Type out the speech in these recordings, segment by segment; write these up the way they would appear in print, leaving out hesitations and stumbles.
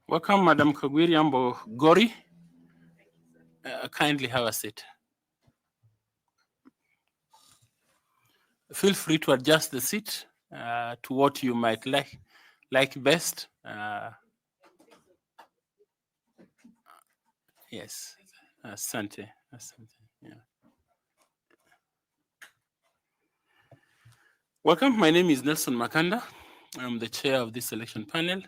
Welcome, Madam 𝐊𝐚𝐨𝐫𝐢𝐚. Kindly have a seat. Feel free to adjust the seat to what you might like best. Yes, asante. Yeah. Welcome, my name is Nelson Makanda. I'm the chair of this selection panel,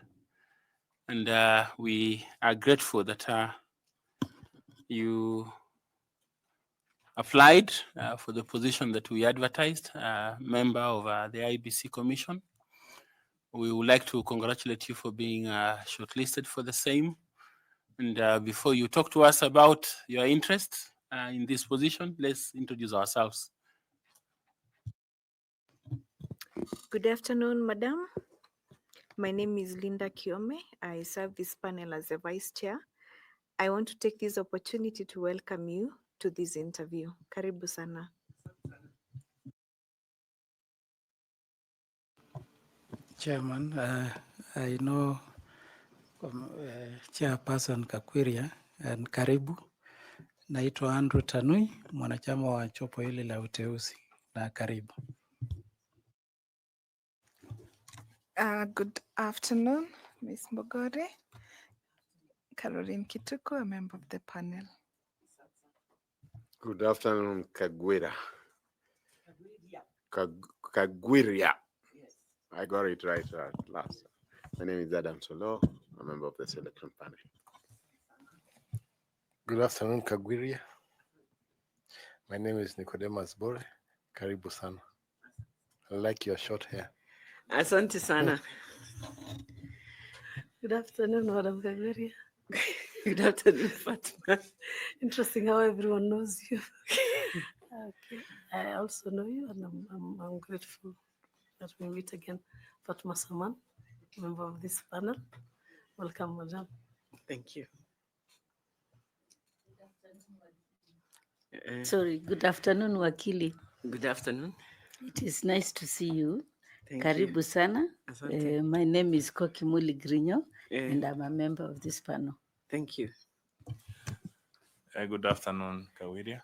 and we are grateful that you applied for the position that we advertised, member of the IEBC Commission. We would like to congratulate you for being shortlisted for the same. And before you talk to us about your interest in this position, let's introduce ourselves. Good afternoon, Madam. My name is 𝐊𝐚𝐨𝐿𝐵𝐢𝐚. I serve this panel as a vice chair. I want to take this opportunity to welcome you to this interview. Karibu sana. Chairman, I know Chairperson Kakwiria and karibu. Naitwa Andrew Tanui, mwanachama wa jopo hili la uteuzi, na karibu. Good afternoon, Ms. Mbogori. Caroline Kituku, a member of the panel. Good afternoon, 𝐊𝐴𝐚𝐿𝐵𝐢𝐚. 𝐊𝐴𝐚𝐿𝐵𝐢𝐚. I got it right at last. My name is Adam Solo, a member of the selection panel. Good afternoon, 𝐊𝐴𝐚𝐿𝐵𝐢𝐚. My name is Nicodemus Bore. Karibu sana. I like your short hair. Asante sana. Good afternoon, Madam 𝐊𝐴𝐚𝐿𝐵𝐢𝐚. Good afternoon, Fatima. Interesting how everyone knows you. Okay. I also know you, and I'm grateful that we meet again. Fatma Saman, member of this panel. Welcome, Madam. Thank you. Sorry, good afternoon, Wakili. Good afternoon. It is nice to see you. Thank Karibu you. sana. Asante. My name is 𝐿𝐵𝐢𝐚, and I'm a member of this panel. Thank you. Good afternoon, Kawiria.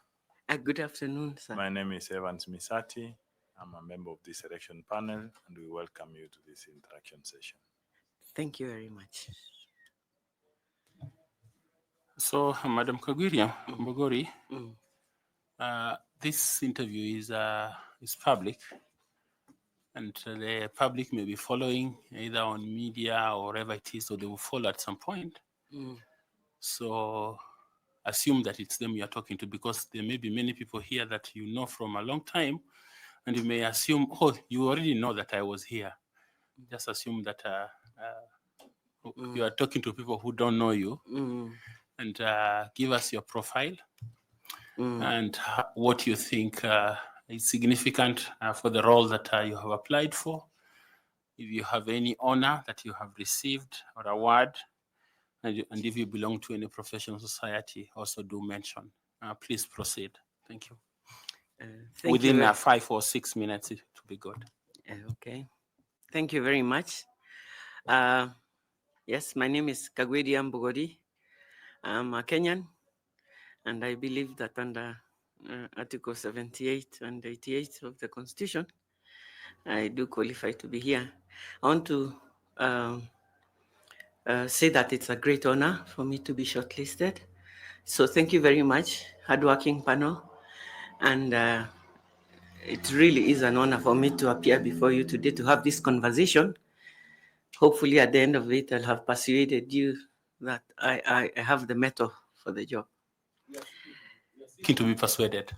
Good afternoon, sir. My name is 𝐊𝐴𝐚𝐠𝐨𝐫𝐢𝐚. I'm a member of this selection panel, and we welcome you to this interaction session. Thank you very much. So, Madam 𝐊𝐴𝐚𝐨𝐫𝐢𝐚, this interview is public, and the public may be following either on media or wherever it is, so they will follow at some point. So assume that it's them you're talking to, because there may be many people here that you know from a long time, and you may assume, oh, you already know that I was here. Just assume that you are talking to people who don't know you, and give us your profile and what you think is significant for the role that you have applied for. If you have any honor that you have received or award, and if you belong to any professional society, also do mention. Please proceed. Thank you. Within 5 or 6 minutes, it will be good. Okay. Thank you very much. Yes, my name is 𝐊𝐴𝐚𝐵𝐢𝐚. I'm a Kenyan, and I believe that under Article 78 and 88 of the Constitution, I do qualify to be here. I want to say that it's a great honor for me to be shortlisted. So thank you very much, hardworking panel. And it really is an honor for me to appear before you today to have this conversation. Hopefully at the end of it, I'll have persuaded you that I have the mettle for the job. Keen to be persuaded.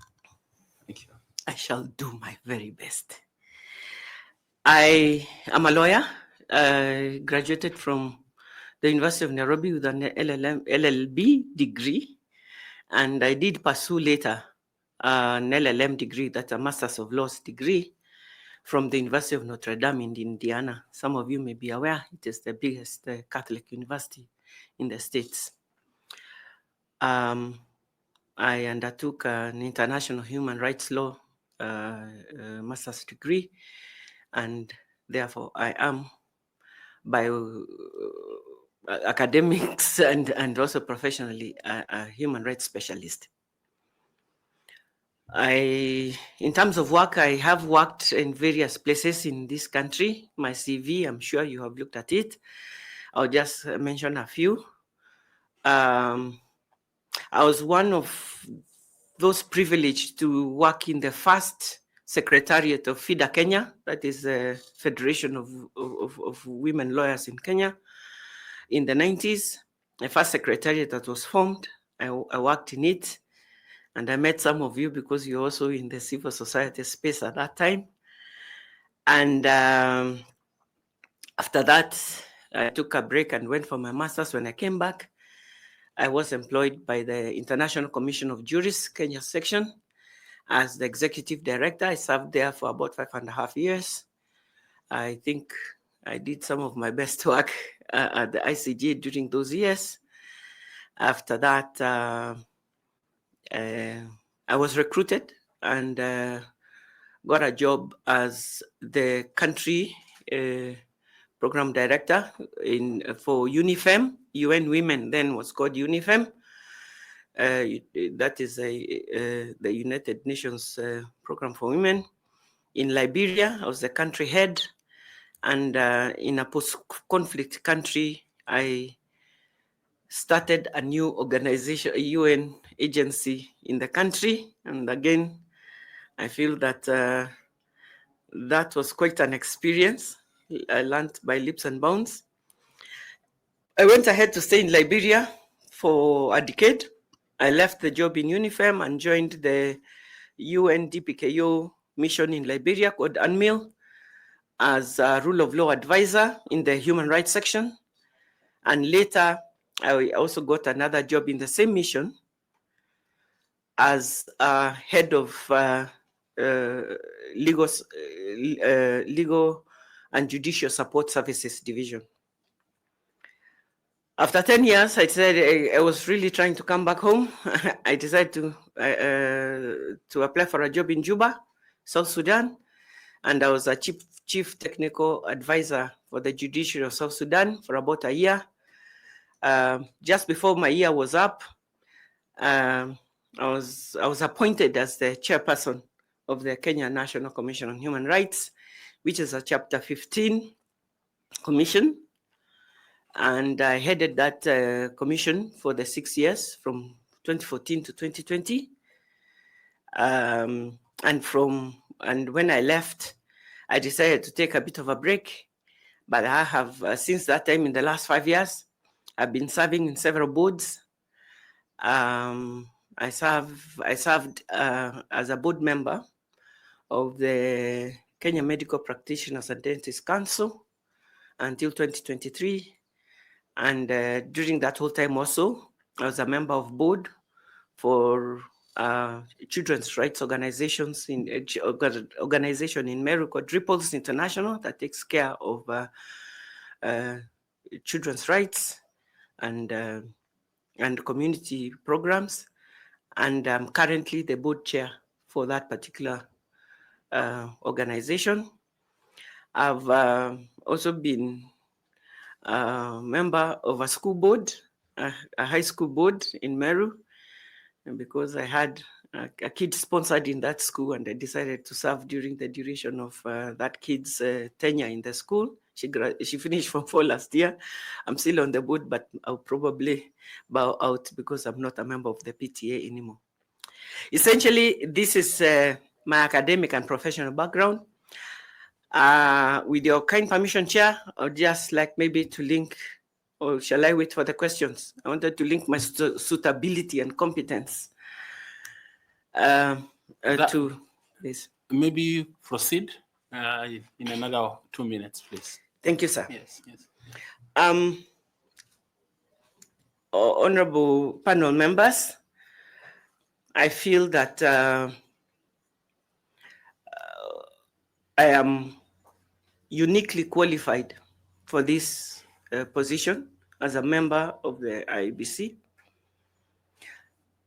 Thank you. I shall do my very best. I am a lawyer. I graduated from the University of Nairobi with an LLB degree, and I did pursue later an LLM degree, that's a Master's of Laws degree, from the University of Notre Dame in Indiana. Some of you may be aware, it is the biggest Catholic university in the States. I undertook an international human rights law master's degree, and therefore I am, by academics and also professionally a human rights specialist. In terms of work, I have worked in various places in this country. My CV, I'm sure you have looked at it. I'll just mention a few. I was one of those privileged to work in the first secretariat of FIDA Kenya, that is the Federation of Women Lawyers in Kenya, in the 90s. The first secretariat that was formed, I worked in it. And I met some of you because you're also in the civil society space at that time. And after that, I took a break and went for my master's. When I came back, I was employed by the International Commission of Jurists, Kenya section, as the executive director. I served there for about 5.5 years. I think I did some of my best work at the ICJ during those years. After that, I was recruited and got a job as the country program director for UNIFEM. UN Women then was called UNIFEM. That is the United Nations program for women. In Liberia, I was the country head. And in a post-conflict country, I started a new organization, a UN agency in the country. And again, I feel that that was quite an experience. I learned by leaps and bounds. I went ahead to stay in Liberia for a decade. I left the job in UNIFEM and joined the UNDPKO mission in Liberia called UNMIL as a rule of law advisor in the human rights section. And later, I also got another job in the same mission as head of legal and judicial support services division. After 10 years, I decided I was really trying to come back home. I decided to apply for a job in Juba, South Sudan, and I was a chief technical advisor for the judiciary of South Sudan for about a year. Just before my year was up, I was appointed as the chairperson of the Kenya National Commission on Human Rights, which is a Chapter 15 commission. And I headed that commission for the 6 years from 2014 to 2020. And when I left, I decided to take a bit of a break. But I have, since that time, in the last 5 years, I've been serving in several boards. I served as a board member of the Kenya Medical Practitioners and Dentists Council until 2023. And during that whole time also, I was a member of board for children's rights organizations organization in Meru called Ripples International that takes care of children's rights and community programs. And I'm currently the board chair for that particular organization. I've also been a member of a school board, a high school board in Meru, because I had a kid sponsored in that school, and I decided to serve during the duration of that kid's tenure in the school. She finished Form 4 last year. I'm still on the board, but I'll probably bow out because I'm not a member of the PTA anymore. Essentially, this is my academic and professional background. With your kind permission, Chair, I'd just like maybe to link, or shall I wait for the questions? I wanted to link my suitability and competence to this. Maybe proceed in another 2 minutes, please. Thank you, sir. Yes, yes. Honorable panel members, I feel that I am uniquely qualified for this position as a member of the IEBC.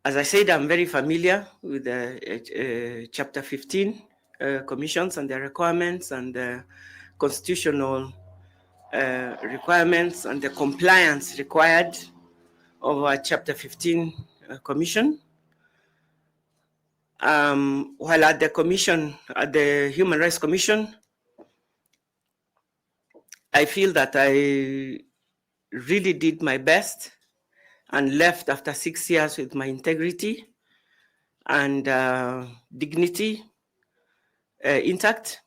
As I said, I'm very familiar with the Chapter 15 commissions and their requirements and the constitutional requirements and the compliance required of our Chapter 15 Commission. While at the Human Rights Commission, I feel that I really did my best and left after 6 years with my integrity and dignity intact.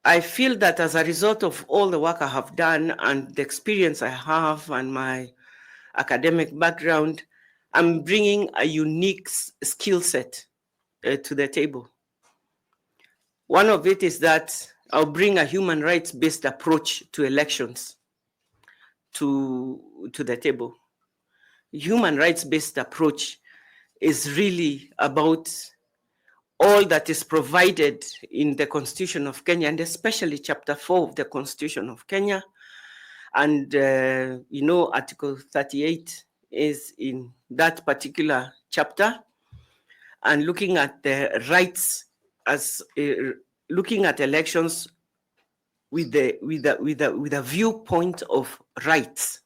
I feel that as a result of all the work I have done and the experience I have and my academic background, I'm bringing a unique skill set to the table. One of it is that I'll bring a human rights-based approach to elections to the table. Human rights-based approach is really about all that is provided in the Constitution of Kenya, and especially Chapter 4 of the Constitution of Kenya. And, Article 38 is in that particular chapter, and looking at the rights as looking at elections with a viewpoint of rights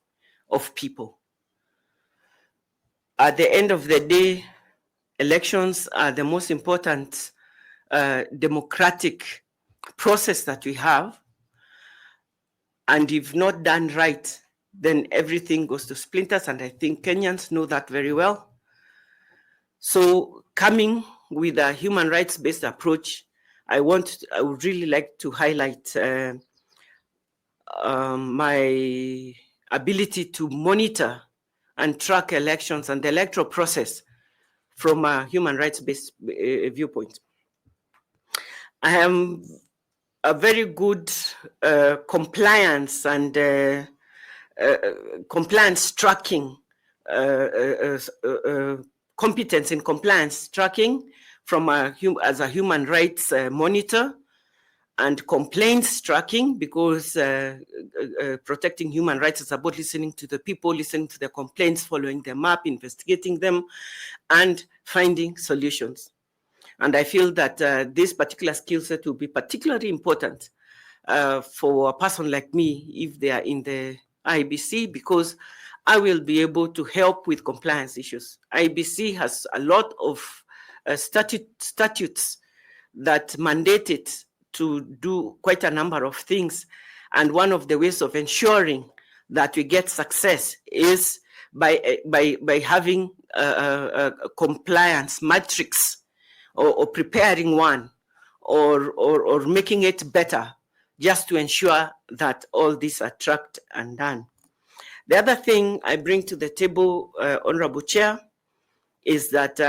of people. At the end of the day, elections are the most important democratic process that we have. And if not done right, then everything goes to splinters. And I think Kenyans know that very well. So coming with a human rights-based approach, I would really like to highlight my ability to monitor and track elections and the electoral process from a human rights-based viewpoint. I am a very good compliance and compliance tracking, competence in compliance tracking from as a human rights monitor, and complaints tracking, because protecting human rights is about listening to the people, listening to the complaints, following them up, investigating them, and finding solutions. And I feel that this particular skill set will be particularly important for a person like me if they are in the IEBC, because I will be able to help with compliance issues. IEBC has a lot of statutes that mandate it to do quite a number of things. And one of the ways of ensuring that we get success is by having a compliance matrix, or preparing one, or making it better, just to ensure that all these are tracked and done. The other thing I bring to the table, Honorable Chair, is that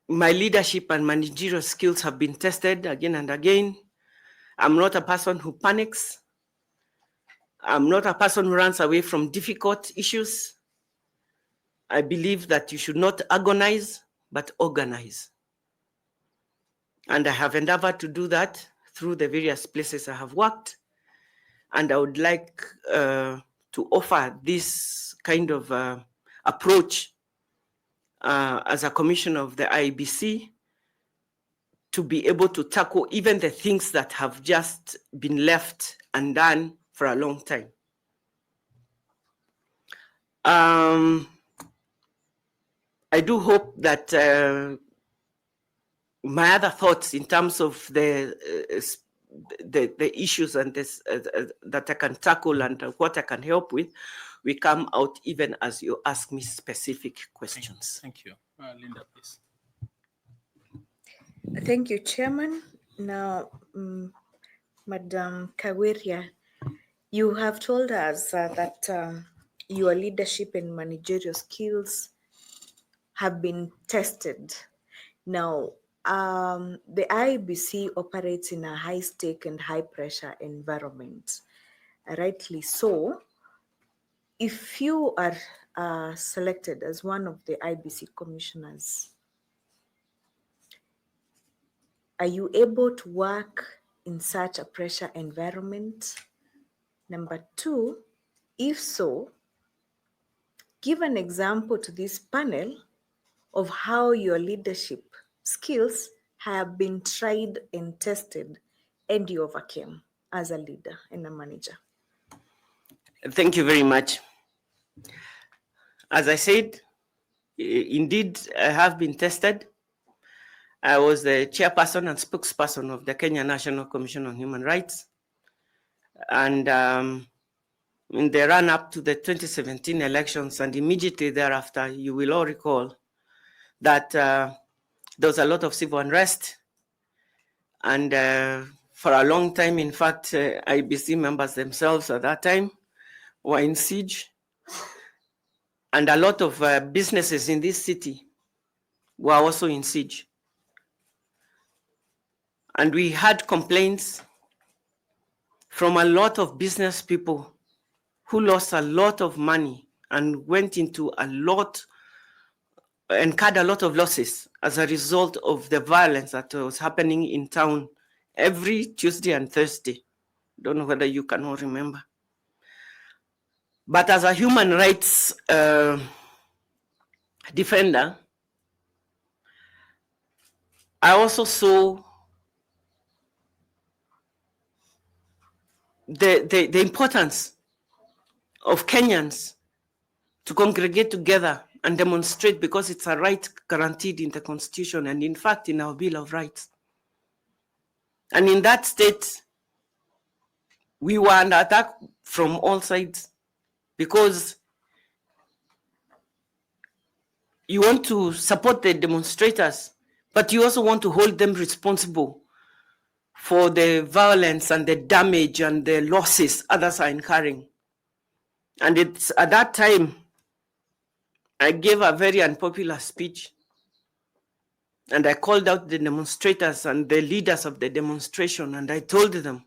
my leadership and managerial skills have been tested again and again. I'm not a person who panics. I'm not a person who runs away from difficult issues. I believe that you should not agonize, but organize. And I have endeavored to do that through the various places I have worked. And I would like to offer this kind of approach as a commissioner of the IEBC, to be able to tackle even the things that have just been left undone for a long time. I do hope that my other thoughts in terms of the issues and this, that I can tackle and what I can help with, we come out even as you ask me specific questions. Thank you. Linda, please. Thank you, Chairman. Now, Madam Kawiria, you have told us that your leadership and managerial skills have been tested. Now, the IEBC operates in a high-stake and high-pressure environment, rightly so. If you are selected as one of the IEBC commissioners, are you able to work in such a pressure environment? Number two, if so, give an example to this panel of how your leadership skills have been tried and tested and you overcame as a leader and a manager? Thank you very much. As I said, indeed, I have been tested. I was the chairperson and spokesperson of the Kenya National Commission on Human Rights. And in the run-up to the 2017 elections and immediately thereafter, you will all recall that there was a lot of civil unrest. And for a long time, in fact, IEBC members themselves at that time were in siege. And a lot of businesses in this city were also in siege. And we had complaints from a lot of business people who lost a lot of money and went into a lot, incurred a lot of losses as a result of the violence that was happening in town every Tuesday and Thursday. Don't know whether you can all remember. But as a human rights defender, I also saw the importance of Kenyans to congregate together and demonstrate, because it's a right guaranteed in the Constitution and in fact in our Bill of Rights. And in that state, we were under attack from all sides, because you want to support the demonstrators, but you also want to hold them responsible for the violence and the damage and the losses others are incurring. And it's at that time, I gave a very unpopular speech, and I called out the demonstrators and the leaders of the demonstration, and I told them,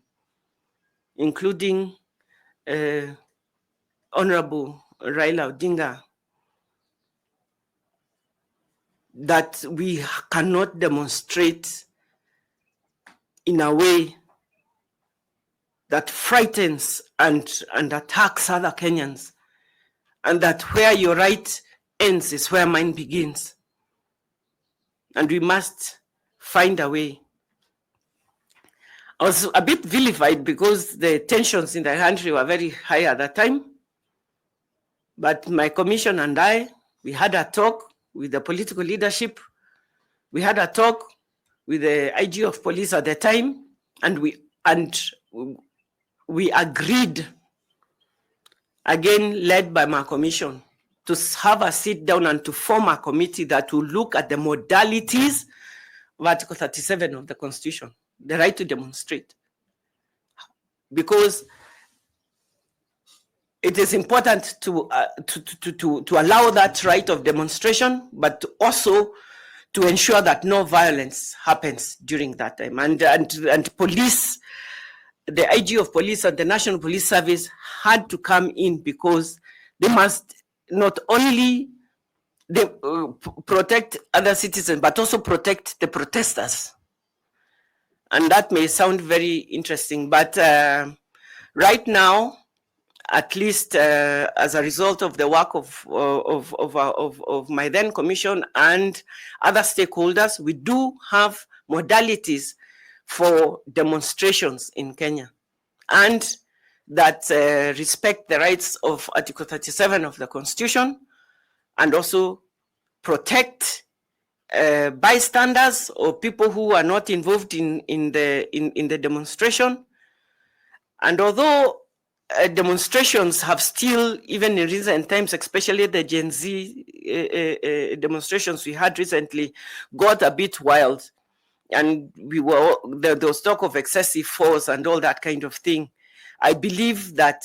including Honorable Raila Odinga, that we cannot demonstrate in a way that frightens and attacks other Kenyans, and that where your right ends is where mine begins. And we must find a way. I was a bit vilified because the tensions in the country were very high at that time. But my commission and I, we had a talk with the political leadership. We had a talk with the IG of police at the time, and we agreed, again led by my commission, to have a sit down and to form a committee that will look at the modalities of Article 37 of the Constitution, the right to demonstrate. Because it is important to allow that right of demonstration, but also to ensure that no violence happens during that time. And police, the IG of police and the National Police Service had to come in, because they must not only protect other citizens, but also protect the protesters. And that may sound very interesting, but right now, at least as a result of the work of my then commission and other stakeholders, we do have modalities for demonstrations in Kenya, and that respect the rights of Article 37 of the Constitution, and also protect bystanders or people who are not involved in the demonstration. And although demonstrations have still, even in recent times, especially the Gen Z demonstrations we had recently, got a bit wild, and there was talk of excessive force and all that kind of thing. I believe that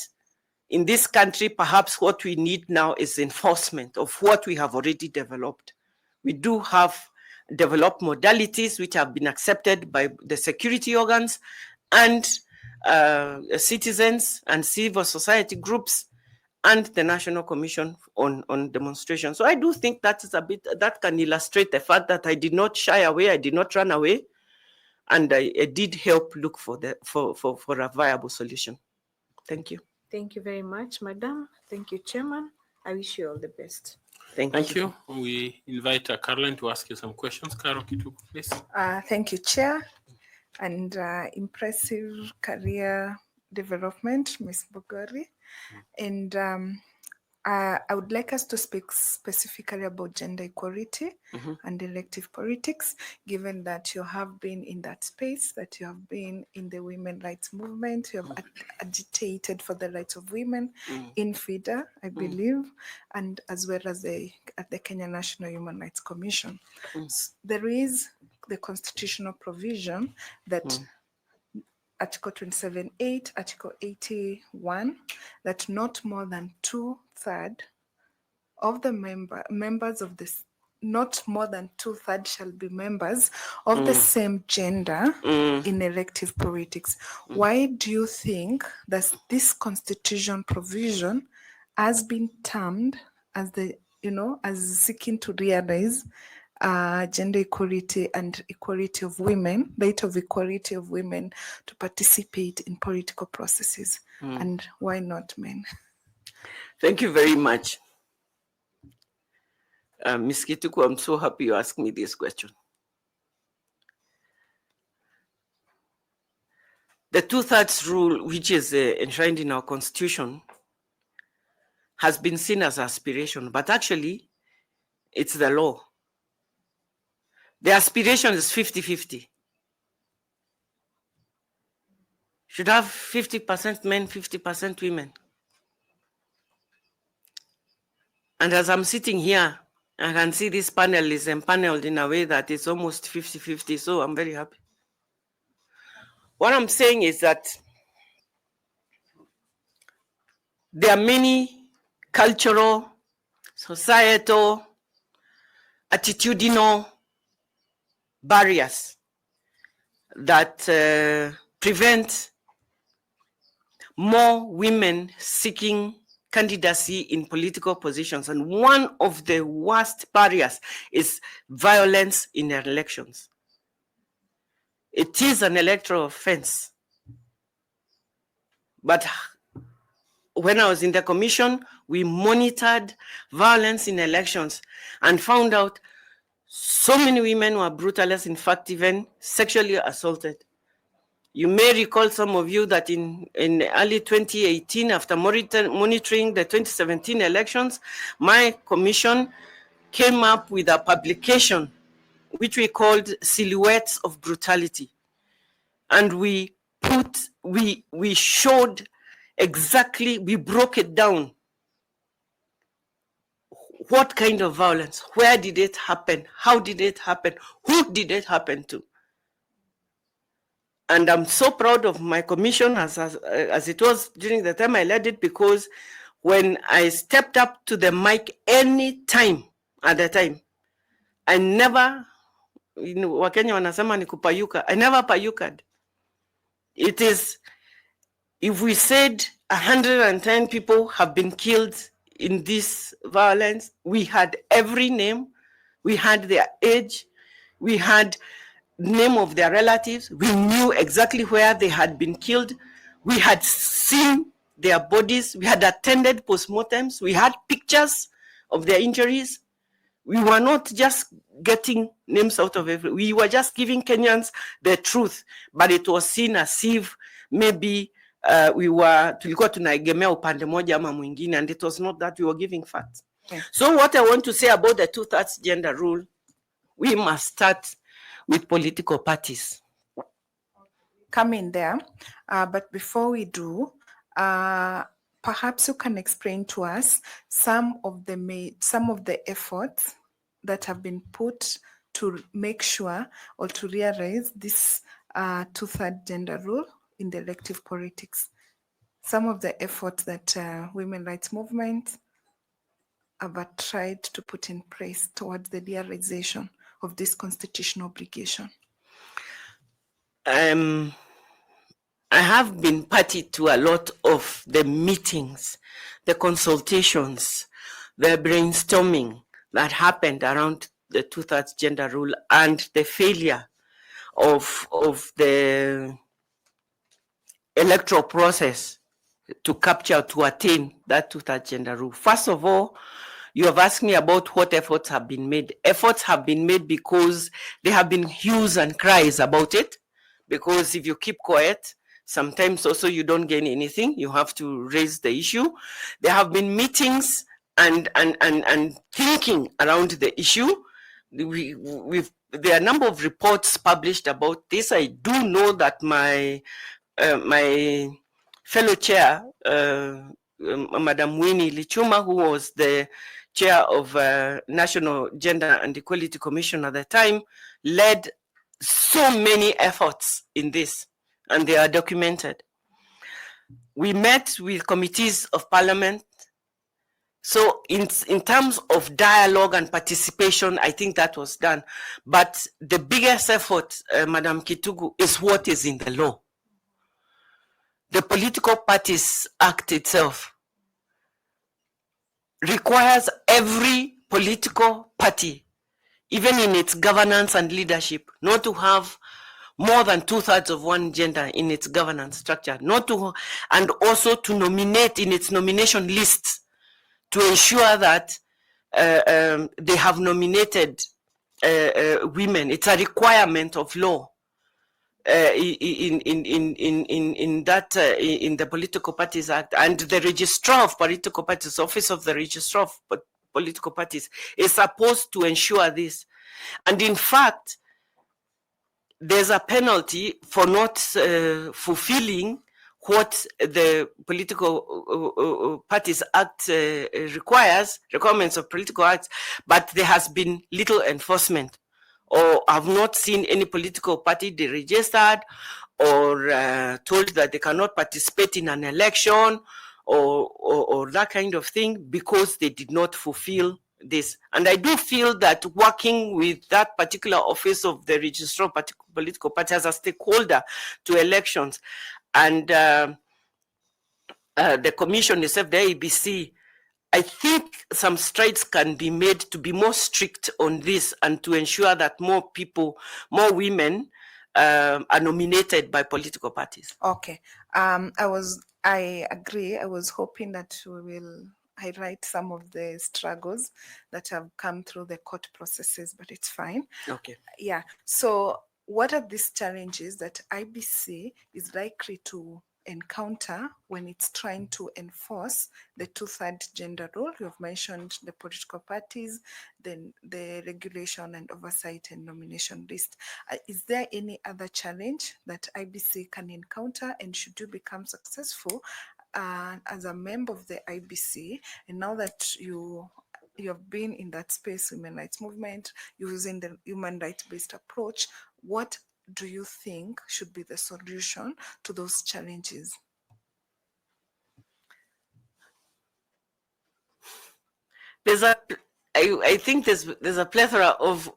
in this country, perhaps what we need now is enforcement of what we have already developed. We do have developed modalities which have been accepted by the security organs and citizens and civil society groups and the National Commission on Demonstration. So I do think that is a bit, that can illustrate the fact that I did not shy away, I did not run away, and I did help look for a viable solution. Thank you. Thank you very much, Madam. Thank you, Chairman. I wish you all the best. Thank you. We invite Caroline to ask you some questions. Carol Kituku, please. Thank you, Chair, and impressive career development, Ms. Bogori. And I would like us to speak specifically about gender equality and elective politics, given that you have been in that space, that you have been in the women rights movement, you have agitated for the rights of women in FIDA, I believe, and as well as at the Kenya National Human Rights Commission. There is the constitutional provision that Article 27.8, Article 81, that not more than 2/3 of the members of this, not more than 2/3 shall be members of the same gender in elective politics. Why do you think that this constitution provision has been termed as as seeking to realize gender equality and equality of women, the right of equality of women to participate in political processes, and why not men? Thank you very much. Ms. Kituku, I'm so happy you asked me this question. The 2/3 rule, which is enshrined in our constitution, has been seen as aspiration, but actually it's the law. The aspiration is 50-50. Should have 50% men, 50% women. And as I'm sitting here, I can see this panel is empaneled in a way that it's almost 50-50, so I'm very happy. What I'm saying is that there are many cultural, societal, attitudinal barriers that prevent more women seeking candidacy in political positions. And one of the worst barriers is violence in elections. It is an electoral offense. But when I was in the commission, we monitored violence in elections and found out so many women were brutalized, in fact, even sexually assaulted. You may recall, some of you, that in early 2018, after monitoring the 2017 elections, my commission came up with a publication which we called Silhouettes of Brutality. And we showed exactly, we broke it down. What kind of violence? Where did it happen? How did it happen? Who did it happen to? And I'm so proud of my commission as it was during the time I led it, because when I stepped up to the mic any time at the time, I never, Wakenya wanasema ni kupayuka, I never payukad. It is, if we said 110 people have been killed in this violence, we had every name, we had their age, we had name of their relatives, we knew exactly where they had been killed, we had seen their bodies, we had attended postmortems, we had pictures of their injuries. We were not just getting names out of everything, we were just giving Kenyans the truth, but it was seen as if maybe tulikuwa tunaegemea upande moja ama mwingine, and it was not that, we were giving facts. Yeah. So what I want to say about the 2/3 gender rule, we must start with political parties. Come in there, but before we do, perhaps you can explain to us some of the efforts that have been put to make sure or to realize this 2/3 gender rule in the elective politics. Some of the efforts that women rights movement have tried to put in place towards the realization of this constitutional obligation. I have been party to a lot of the meetings, the consultations, the brainstorming that happened around the 2/3 gender rule and the failure of the electoral process to capture, to attain that 2/3 gender rule. First of all, You have asked me about what efforts have been made. Efforts have been made because there have been hues and cries about it. Because if you keep quiet, sometimes also you don't gain anything. You have to raise the issue. There have been meetings and thinking around the issue. There are a number of reports published about this. I do know that my fellow chair, Madam 𝐊𝐚𝐨𝐫𝐢𝐚, who was the chair of National Gender and Equality Commission at the time, led so many efforts in this, and they are documented. We met with committees of parliament. So in terms of dialogue and participation, I think that was done. But the biggest effort, Madam Kitugu, is what is in the law. The Political Parties Act itself requires every political party, even in its governance and leadership, not to have more than 2/3 of one gender in its governance structure, and also to nominate in its nomination list, to ensure that they have nominated women. It's a requirement of law in the Political Parties Act, and the Registrar of Political Parties, Office of the Registrar of Political Parties, is supposed to ensure this. And in fact, there's a penalty for not fulfilling what the Political Parties Act requirements of political acts, but there has been little enforcement, or I've not seen any political party deregistered or told that they cannot participate in an election or that kind of thing because they did not fulfill this. And I do feel that working with that particular office of the Registrar of Political Parties as a stakeholder to elections, and the Commission itself, the IEBC, I think some strides can be made to be more strict on this and to ensure that more people, more women are nominated by political parties. Okay. I agree. I was hoping that we will highlight some of the struggles that have come through the court processes, but it's fine. Okay. Yeah. So what are these challenges that IBC is likely to encounter when it's trying to enforce the 2/3 gender rule? You've mentioned the political parties, then the regulation and oversight and nomination list. Is there any other challenge that IBC can encounter? And should you become successful as a member of the IBC, and now that you have been in that space, human rights movement, using the human rights-based approach, what do you think should be the solution to those challenges? I think there's a plethora of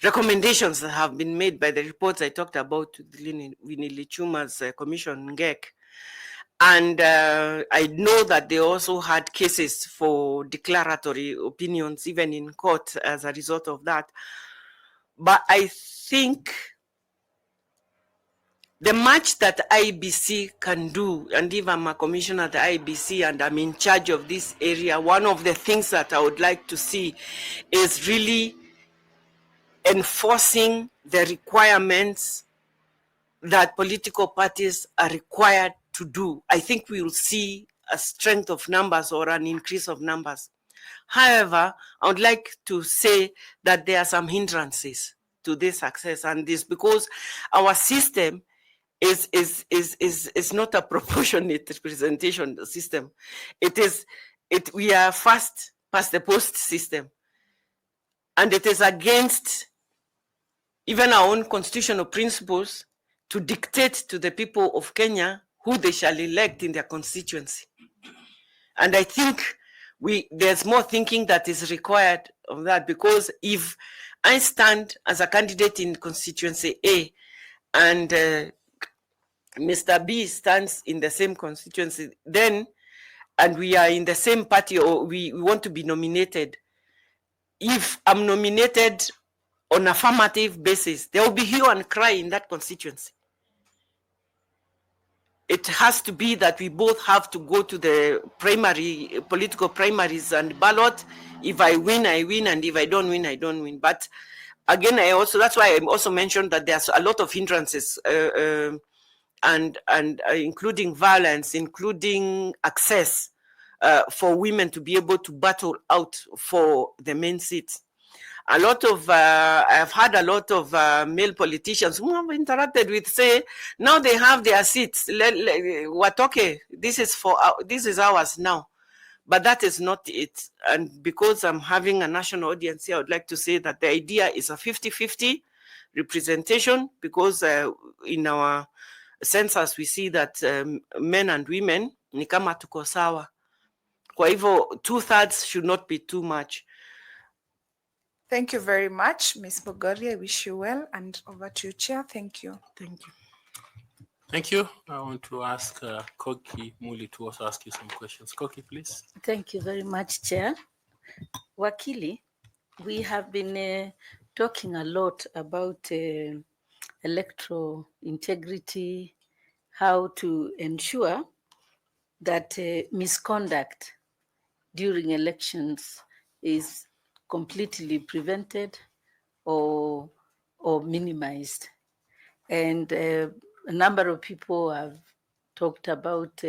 recommendations that have been made by the reports I talked about to 𝐊𝐚𝐨𝐫𝐢𝐚's commission, GEC. And I know that they also had cases for declaratory opinions, even in court, as a result of that. But I think the much that IEBC can do, and if I'm a commissioner at the IEBC and I'm in charge of this area, one of the things that I would like to see is really enforcing the requirements that political parties are required to do. I think we will see a strength of numbers or an increase of numbers. However, I would like to say that there are some hindrances to this success, and this because our system is not a proportionate representation system. We are first past the post system, and it is against even our own constitutional principles to dictate to the people of Kenya who they shall elect in their constituency. And I think there's more thinking that is required of that, because if I stand as a candidate in constituency A and Mr. B stands in the same constituency, then, and we are in the same party, or we want to be nominated, if I'm nominated on affirmative basis, there will be hue and cry in that constituency. it has to be that we both have to go to the political primaries and ballot. If I win, I win, and if I don't win, I don't win. But again, that's why I also mentioned that there's a lot of hindrances, and including violence, including access for women to be able to battle out for the main seats. I've had a lot of male politicians who I've interacted with say, now they have their seats. What okay? This is ours now, but that is not it. And because I'm having a national audience here, I would like to say that the idea is a 50-50 representation, because in our census we see that men and women ni kama tuko sawa. Kwa hivyo 2/3 should not be too much. Thank you very much, Ms. Bogoria. I wish you well, and over to you, Chair. Thank you. Thank you. Thank you. I want to ask Koki Muli to also ask you some questions. Koki, please. Thank you very much, Chair. Wakili, we have been talking a lot about electoral integrity, how to ensure that misconduct during elections is completely prevented or minimized. And a number of people have talked about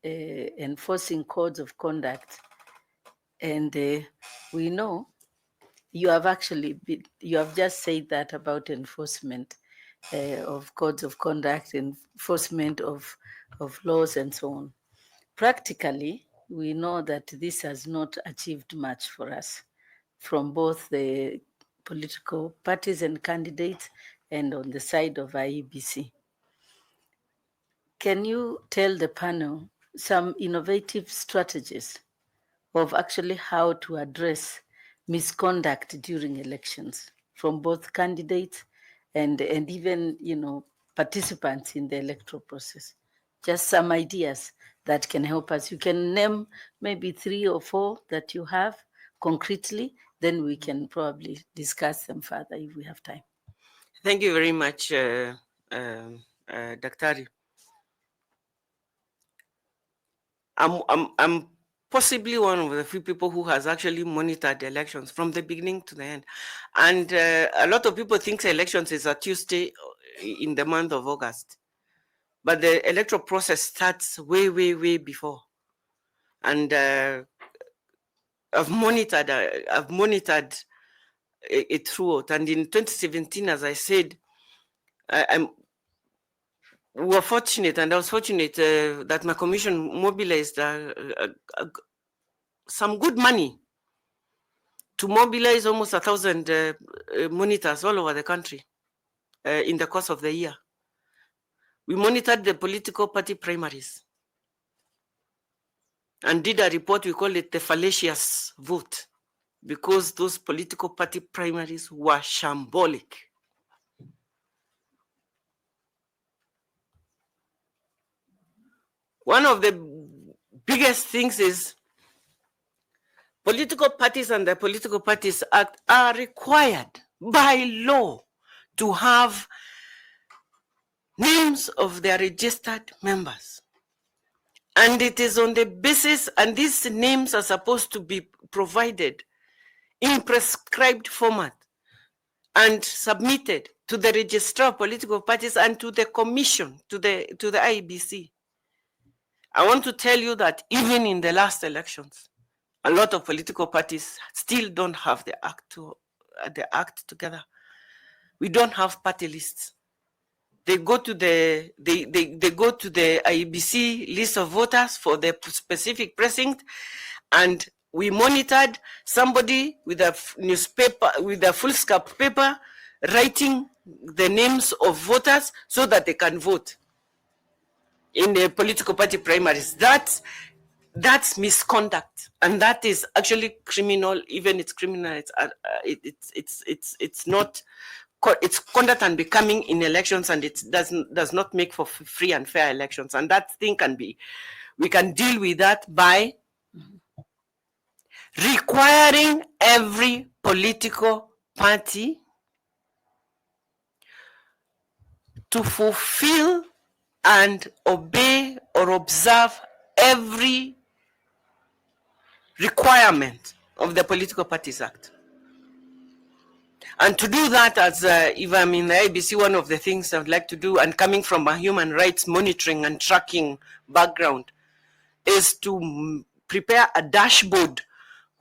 enforcing codes of conduct. And we know you have just said that about enforcement of codes of conduct, enforcement of laws and so on. Practically, we know that this has not achieved much for us from both the political parties and candidates and on the side of IEBC. Can you tell the panel some innovative strategies of actually how to address misconduct during elections from both candidates and even, participants in the electoral process? Just some ideas that can help us. You can name maybe 3 or 4 that you have concretely, then we can probably discuss them further if we have time. Thank you very much, Daktari. I'm possibly one of the few people who has actually monitored the elections from the beginning to the end. And a lot of people think elections is a Tuesday in the month of August. But the electoral process starts way, way, way before. And I've monitored it throughout. And in 2017, as I said, we were fortunate, and I was fortunate that my commission mobilized some good money to mobilize almost 1,000 monitors all over the country in the course of the year. We monitored the political party primaries and did a report. We call it the fallacious vote, because those political party primaries were shambolic. One of the biggest things is political parties and the Political Parties Act are required by law to have names of their registered members. And it is on the basis, and these names are supposed to be provided in prescribed format and submitted to the registrar of political parties and to the commission, to the IEBC. I want to tell you that even in the last elections, a lot of political parties still don't have the act together. We don't have party lists. They go to the IEBC list of voters for the specific precinct, and we monitored somebody with a newspaper, with a foolscap paper, writing the names of voters so that they can vote in the political party primaries. That's misconduct, and that is actually criminal. Even it's criminal. It's not. It's conduct unbecoming in elections, and it does not make for free and fair elections. And that thing we can deal with that by requiring every political party to fulfill and obey or observe every requirement of the Political Parties Act. And to do that, as if I'm in the IEBC, one of the things I would like to do, and coming from a human rights monitoring and tracking background, is to prepare a dashboard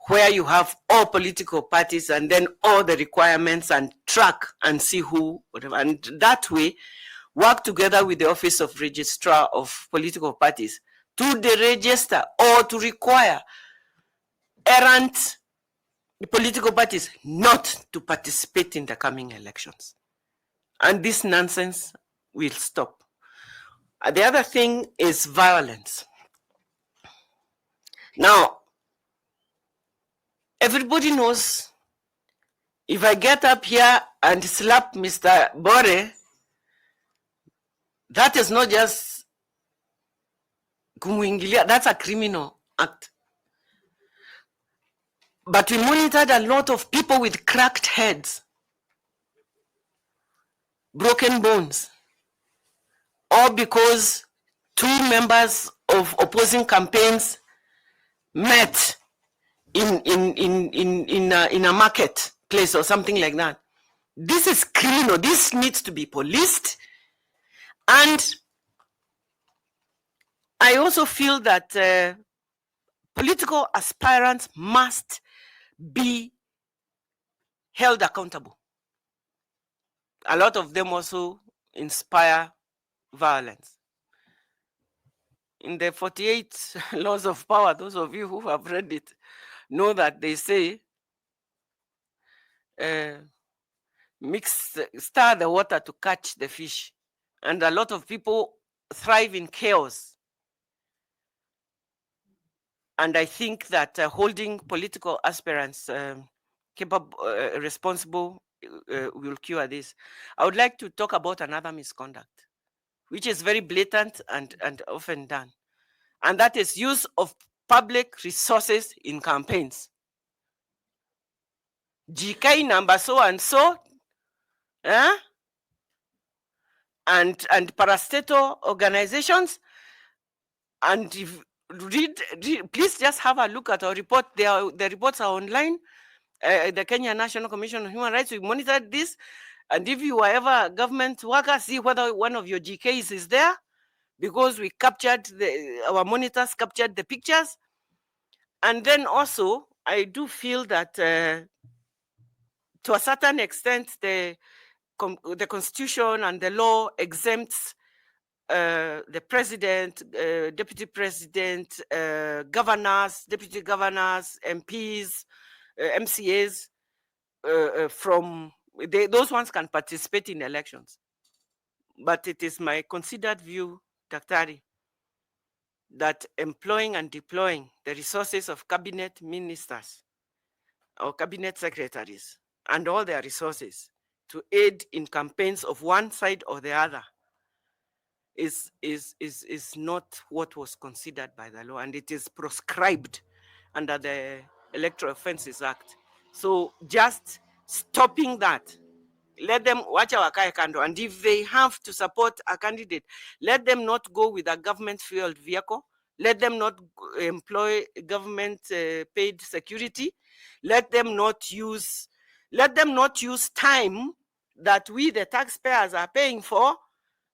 where you have all political parties and then all the requirements and track and see who, whatever. And that way, work together with the Office of Registrar of Political Parties to deregister or to require errant political parties not to participate in the coming elections. And this nonsense will stop. The other thing is violence. Now, everybody knows if I get up here and slap Mr. Bore, that is not just kumuingilia, that's a criminal act. But we monitored a lot of people with cracked heads, broken bones, all because two members of opposing campaigns met in a marketplace or something like that. This is criminal. This needs to be policed. And I also feel that political aspirants must be held accountable. A lot of them also inspire violence. In the 48 laws of power, those of you who have read it know that they say, stir the water to catch the fish. And a lot of people thrive in chaos. And I think that holding political aspirants capable, responsible will cure this. I would like to talk about another misconduct, which is very blatant and often done. And that is use of public resources in campaigns. GK number so and so, and parastatal organizations. And if read, please just have a look at our report. The reports are online. The Kenya National Commission on Human Rights, we monitored this. And if you are ever a government worker, see whether one of your GKs is there, because we captured, our monitors captured the pictures. And then also, I do feel that to a certain extent, the Constitution and the law exempts the president, deputy president, governors, deputy governors, MPs, MCAs from, those ones can participate in elections. But it is my considered view, Daktari, that employing and deploying the resources of cabinet ministers or cabinet secretaries and all their resources to aid in campaigns of one side or the other is not what was considered by the law, and it is proscribed under the Electoral Offences Act. So just stopping that, let them watch our kando, and if they have to support a candidate, let them not go with a government fueled vehicle, let them not employ government paid security, let them not use time that we the taxpayers are paying for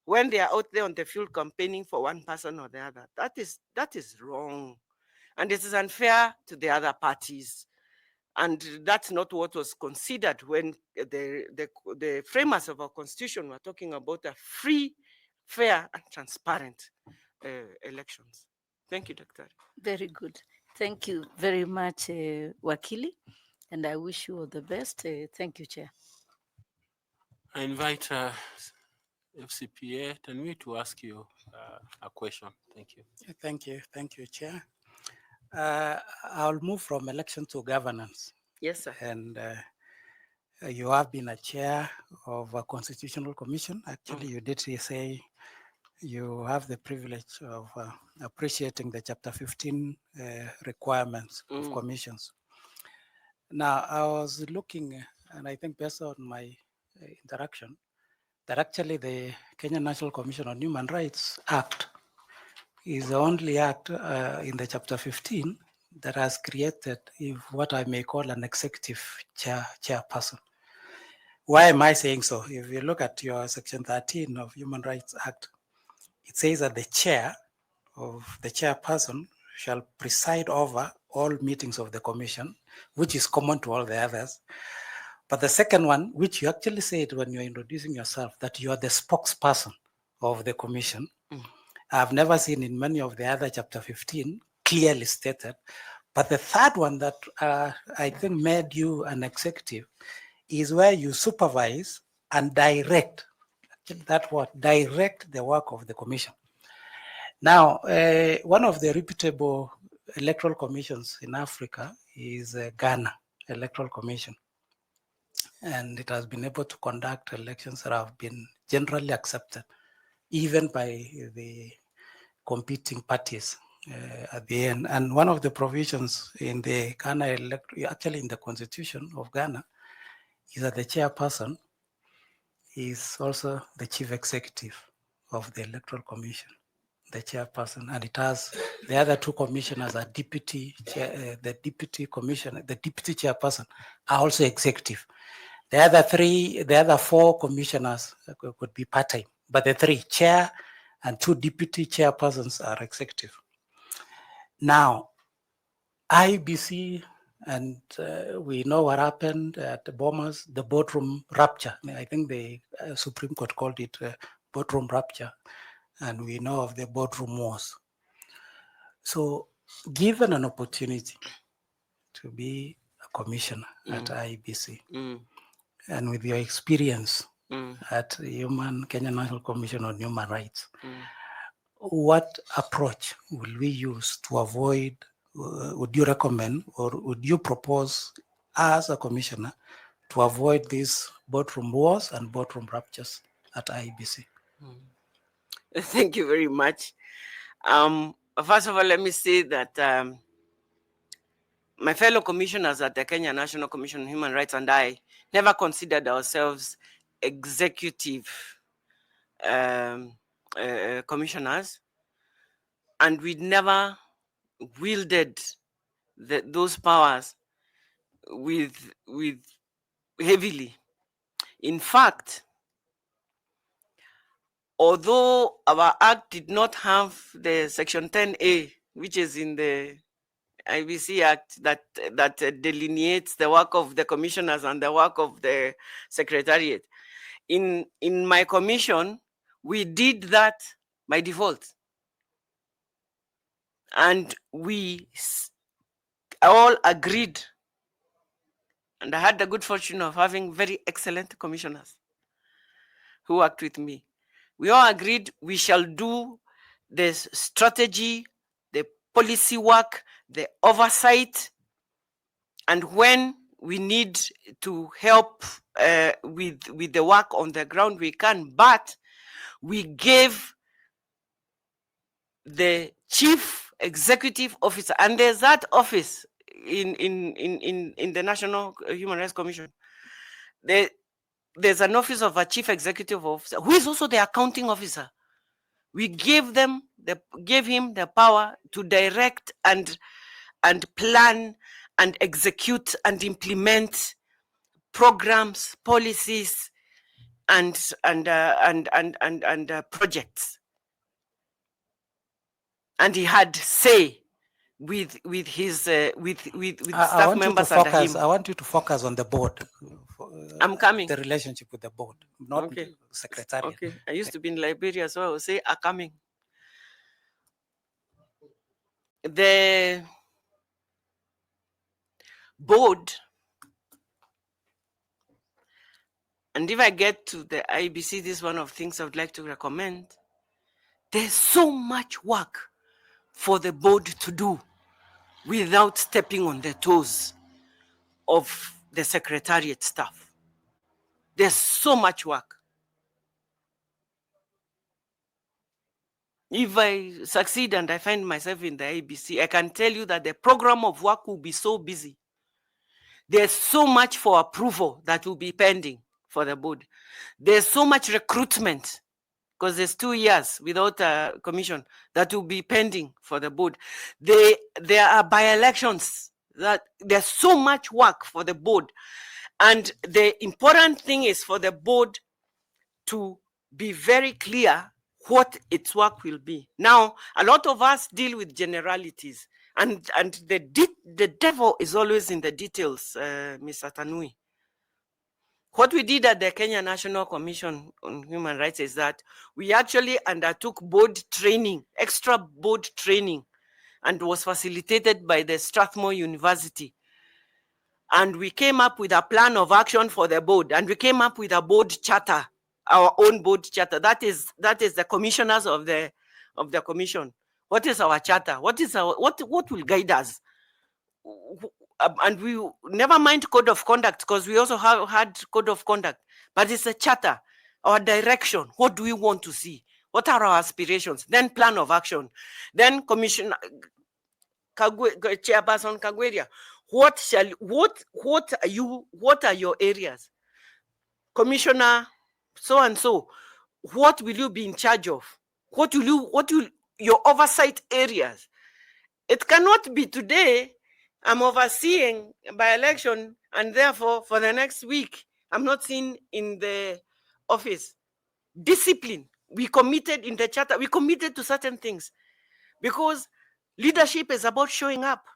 when they are out there on the field campaigning for one person or the other. That is wrong. And it is unfair to the other parties. And that's not what was considered when the framers of our constitution were talking about a free, fair, and transparent elections. Thank you, Dr. Very good. Thank you very much, Wakili, and I wish you all the best. Thank you, Chair. I invite FCPA Tanwi to ask you a question. Thank you. Thank you, Chair. I'll move from election to governance. Yes, sir. And you have been a chair of a constitutional commission. Actually, you did say you have the privilege of appreciating the Chapter 15 requirements of commissions. Now, I was looking, and I think based on my interaction, that actually the Kenya National Commission on Human Rights Act is the only act in the Chapter 15 that has created what I may call an executive chairperson. Why am I saying so? If you look at your Section 13 of Human Rights Act, it says that the chairperson shall preside over all meetings of the commission, which is common to all the others. But the second one, which you actually said when you're introducing yourself, that you are the spokesperson of the commission. I've never seen in many of the other Chapter 15 clearly stated. But the third one that I think made you an executive is where you supervise and direct, actually that word, direct the work of the commission. Now, one of the reputable electoral commissions in Africa is Ghana Electoral Commission. And it has been able to conduct elections that have been generally accepted, even by the competing parties at the end. And one of the provisions in the Ghana actually in the constitution of Ghana, is that the chairperson is also the chief executive of the electoral commission, the chairperson, and it has the other two commissioners are deputy chair, the deputy commissioner, the deputy chairperson are also executive. The other four commissioners could be part-time, but the three, chair and two deputy chairpersons, are executive. Now, IEBC, and we know what happened at the Bomas, the boardroom rupture. I think the Supreme Court called it boardroom rupture, and we know of the boardroom wars. So, given an opportunity to be a commissioner at IEBC, and with your experience at Kenya National Commission on Human Rights, what approach will we use to avoid, would you recommend or would you propose as a commissioner to avoid these boardroom wars and boardroom ruptures at IEBC? Thank you very much. First of all, let me say that my fellow commissioners at the Kenya National Commission on Human Rights and I never considered ourselves executive commissioners, and we never wielded those powers with heavily. In fact, although our act did not have the Section 10A, which is in the IEBC Act, that delineates the work of the commissioners and the work of the secretariat, in my commission, we did that by default. And we all agreed, and I had the good fortune of having very excellent commissioners who worked with me. We all agreed we shall do this strategy, the policy work, the oversight, and when we need to help with the work on the ground, we can, but we gave the chief executive officer, and there's that office in the National Human Rights Commission. There's an office of a chief executive officer who is also the accounting officer. We gave him the power to direct and plan and execute and implement programs, policies, and projects. And he had say with his staff members under him. I want you to focus on the board. I'm coming. The relationship with the board, not okay. the secretariat. Okay, I used to be in Liberia, so I will say are coming. The board, and if I get to the IEBC, this is one of the things I would like to recommend. There's so much work for the board to do without stepping on the toes of the secretariat staff. There's so much work. If I succeed and I find myself in the IEBC, I can tell you that the program of work will be so busy. There's so much for approval that will be pending for the board. There's so much recruitment because there's 2 years without a commission that will be pending for the board. There are by-elections, that there's so much work for the board. And the important thing is for the board to be very clear what its work will be. Now, a lot of us deal with generalities, and the devil is always in the details, Mr. Tanui. What we did at the Kenya National Commission on Human Rights is that we actually undertook board training, extra board training, and was facilitated by the Strathmore University. And we came up with a plan of action for the board, and we came up with a board charter, our own board charter. That is the commissioners of the commission. What is our charter? What will guide us? And we never mind code of conduct, because we also have had code of conduct, but it's a charter, our direction. What do we want to see? What are our aspirations? Then plan of action. Then Commissioner Chairperson Kagweria, what are your areas? Commissioner so and so, what will you be in charge of? What will your oversight areas? It cannot be today I'm overseeing by election, and therefore for the next week I'm not seen in the office. Discipline. We committed in the charter, we committed to certain things, because leadership is about showing up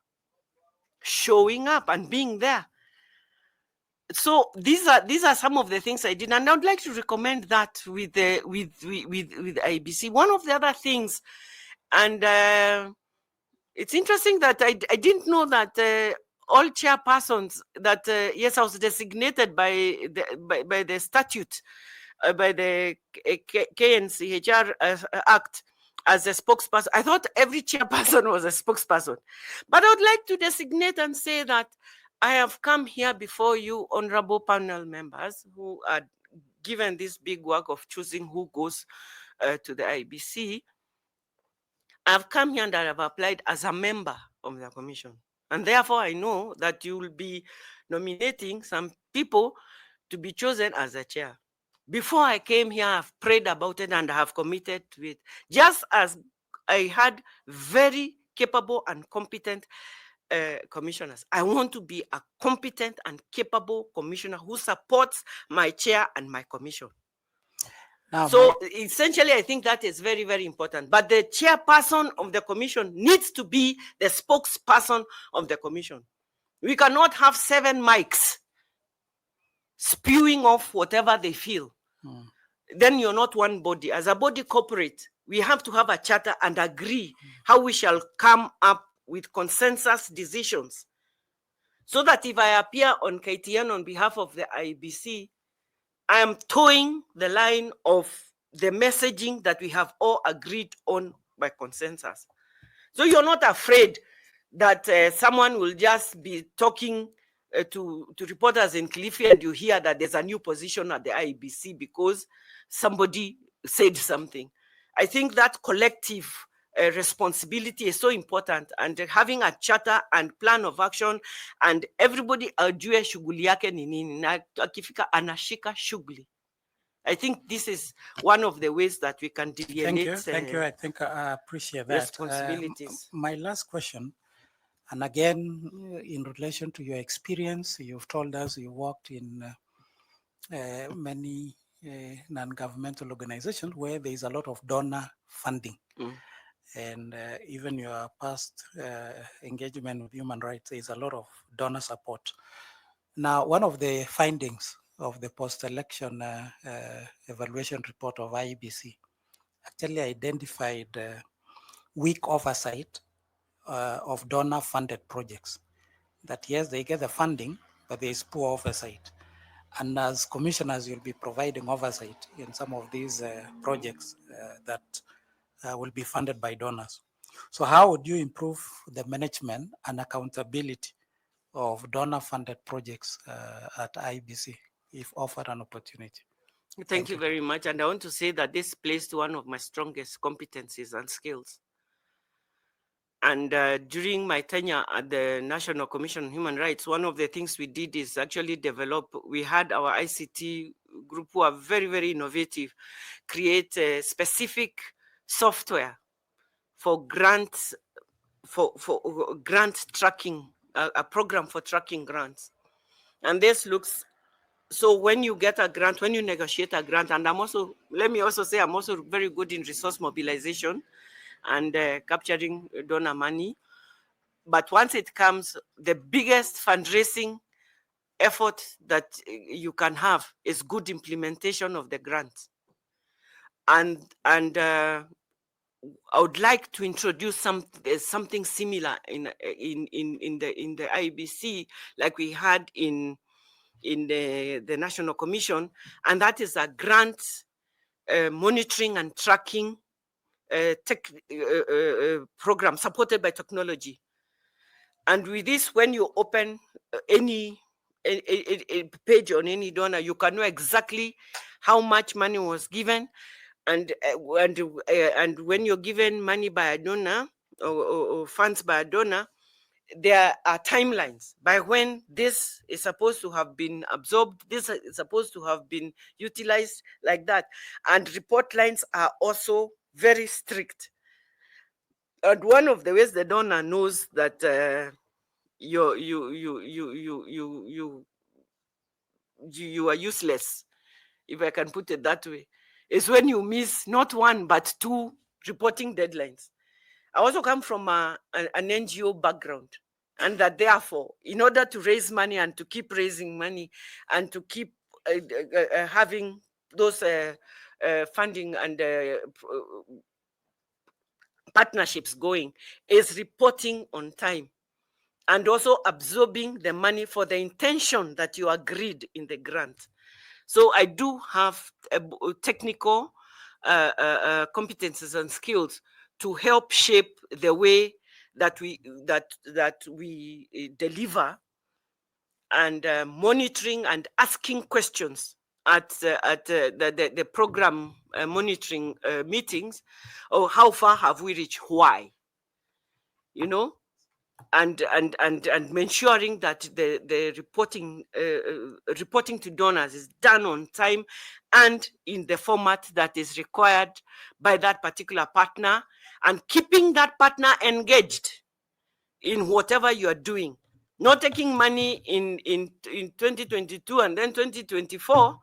and being there. So these are some of the things I did, and I would like to recommend that with IEBC. One of the other things, and it's interesting that I didn't know that all chairpersons that yes, I was designated by the statute, by the 𝐊𝐚𝐠𝐨𝐫𝐢 Act as a spokesperson. I thought every chairperson was a spokesperson, but I would like to designate and say that I have come here before you, honorable panel members, who are given this big work of choosing who goes to the IEBC. I've come here and I have applied as a member of the commission. And therefore, I know that you will be nominating some people to be chosen as a chair. Before I came here, I've prayed about it and I have committed to it. Just as I had very capable and competent commissioners, I want to be a competent and capable commissioner who supports my chair and my commission. So essentially, I think that is very, very important. But the chairperson of the commission needs to be the spokesperson of the commission. We cannot have 7 mics spewing off whatever they feel. Then you're not one body. As a body corporate, we have to have a charter and agree how we shall come up with consensus decisions, so that if I appear on KTN on behalf of the IEBC, I am towing the line of the messaging that we have all agreed on by consensus. So you're not afraid that someone will just be talking to reporters in Kilifi, and you hear that there's a new position at the IEBC because somebody said something. I think that collective responsibility is so important, and having a charter and plan of action, and everybody ajue shughuli yake ni nini na akifika anashika shughuli. I think this is one of the ways that we can delineate. Thank you. I think I appreciate that. Responsibilities. My last question, and again, in relation to your experience, you've told us you worked in many non-governmental organizations where there is a lot of donor funding. And even your past engagement with human rights, there is a lot of donor support. Now, one of the findings of the post-election evaluation report of IEBC actually identified weak oversight of donor-funded projects. That yes, they get the funding, but there is poor oversight. And as commissioners, you'll be providing oversight in some of these projects that will be funded by donors. So how would you improve the management and accountability of donor-funded projects at IEBC if offered an opportunity? Thank you very much. And I want to say that this plays to one of my strongest competencies and skills. And during my tenure at the National Commission on Human Rights, one of the things we did is actually develop, we had our ICT group who are very, very innovative, create a specific software for grants, for grant tracking, a program for tracking grants. And this looks, so when you get a grant, when you negotiate a grant, and let me also say, I'm also very good in resource mobilization and capturing donor money. But once it comes, the biggest fundraising effort that you can have is good implementation of the grant. And I would like to introduce something similar in the IEBC, like we had in the National Commission, and that is a grant monitoring and tracking program supported by technology. And with this, when you open any a page on any donor, you can know exactly how much money was given, and when you're given money by a donor or funds by a donor, there are timelines by when this is supposed to have been absorbed, this is supposed to have been utilized, like that. And report lines are also very strict. And one of the ways the donor knows that you are useless, if I can put it that way, is when you miss not one but two reporting deadlines. I also come from an NGO background, and that therefore, in order to raise money and to keep raising money and to keep having those funding and partnerships going, is reporting on time and also absorbing the money for the intention that you agreed in the grant. So I do have technical competences and skills to help shape the way that we deliver, and monitoring and asking questions at the program monitoring meetings. Oh, how far have we reached? Why? You know, and ensuring that the reporting to donors is done on time and in the format that is required by that particular partner, and keeping that partner engaged in whatever you are doing. Not taking money in 2022 and then 2024,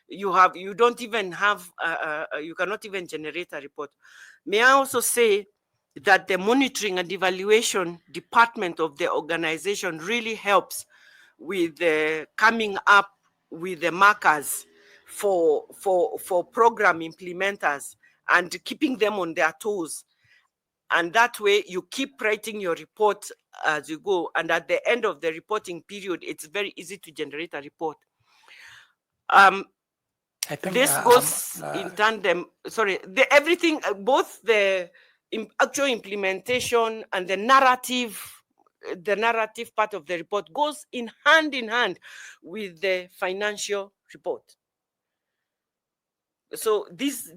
you don't even have you cannot even generate a report. May I also say that the monitoring and evaluation department of the organization really helps with coming up with the markers for program implementers and keeping them on their toes. And that way you keep writing your report as you go. And at the end of the reporting period, it's very easy to generate a report. I think this goes in tandem. Sorry, everything, both the actual implementation and the narrative part of the report goes in hand with the financial report. So this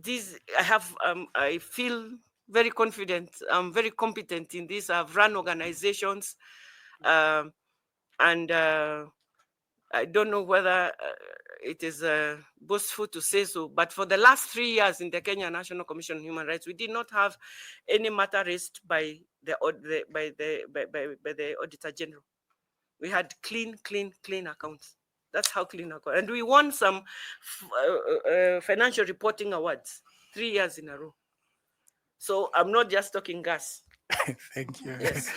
I feel very confident. I'm very competent in this. I've run organizations, and I don't know whether it is boastful to say so, but for the last 3 years in the Kenya National Commission on Human Rights, we did not have any matter raised by the Auditor General. We had clean accounts. That's how clean accounts. And we won some financial reporting awards 3 years in a row. So I'm not just talking gas. Thank you. Yes.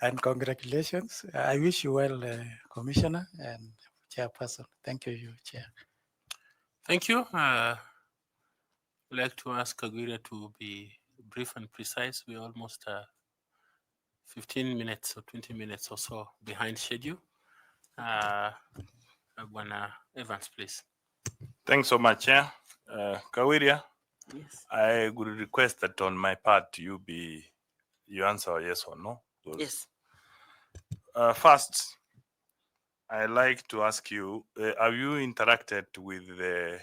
And congratulations. I wish you well, Commissioner and Chairperson. Thank you, Chair. Thank you. I'd like to ask Kagwira to be brief and precise. We're almost 15 minutes or 20 minutes or so behind schedule. Bwana Evans, please. Thanks so much, Chair. Kagwira, Yes. I would request that on my part you answer yes or no. Yes. First, I'd like to ask you, have you interacted with the